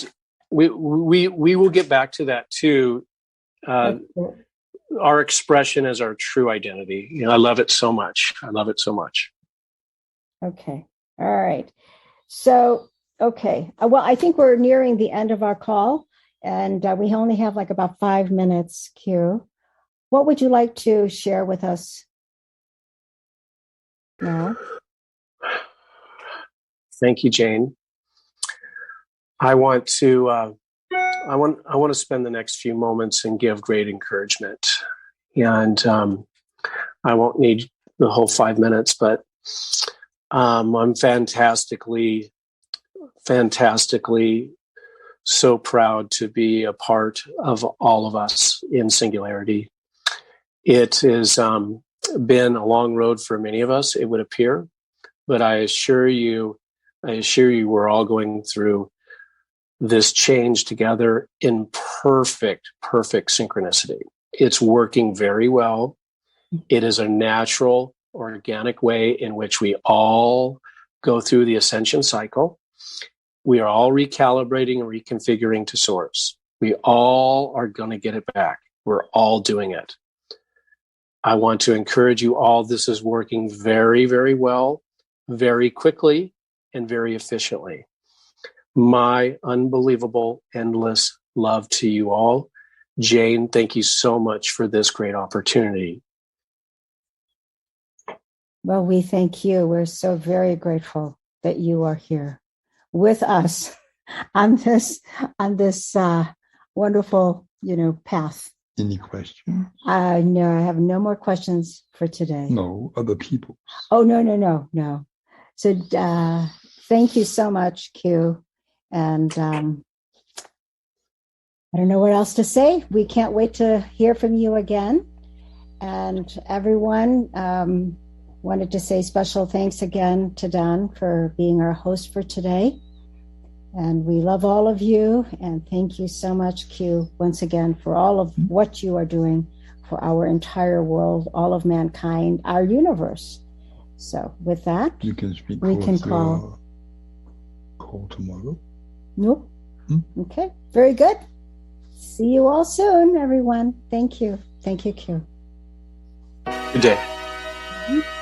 We will get back to that too. Our expression is our true identity. You know, I love it so much. Okay. All right. So, okay. Well, I think we're nearing the end of our call, and we only have like about 5 minutes, Q. What would you like to share with us now? Thank you, Jane. I want to spend the next few moments and give great encouragement. And I won't need the whole 5 minutes, but I'm fantastically so proud to be a part of all of us in Singularity. It has been a long road for many of us, it would appear, but I assure you we're all going through this change together in perfect synchronicity. It's working very well. It is a natural, organic way in which we all go through the ascension cycle. We are all recalibrating and reconfiguring to source. We all are going to get it back. We're all doing it. I want to encourage you all. This is working very, very well, very quickly, and very efficiently. My unbelievable, endless love to you all. Jane, thank you so much for this great opportunity. Well, we thank you. We're so very grateful that you are here with us on this wonderful, path. Any questions? No, I have no more questions for today. No, other people. Oh, no. So thank you so much, Q. And I don't know what else to say. We can't wait to hear from you again. And everyone, wanted to say special thanks again to Don for being our host for today. And we love all of you. And thank you so much, Q, once again, for all of what you are doing for our entire world, all of mankind, our universe. So with that, you can speak. We can call tomorrow. Nope. Okay. Very good. See you all soon, everyone. Thank you. Thank you, Q. Good day.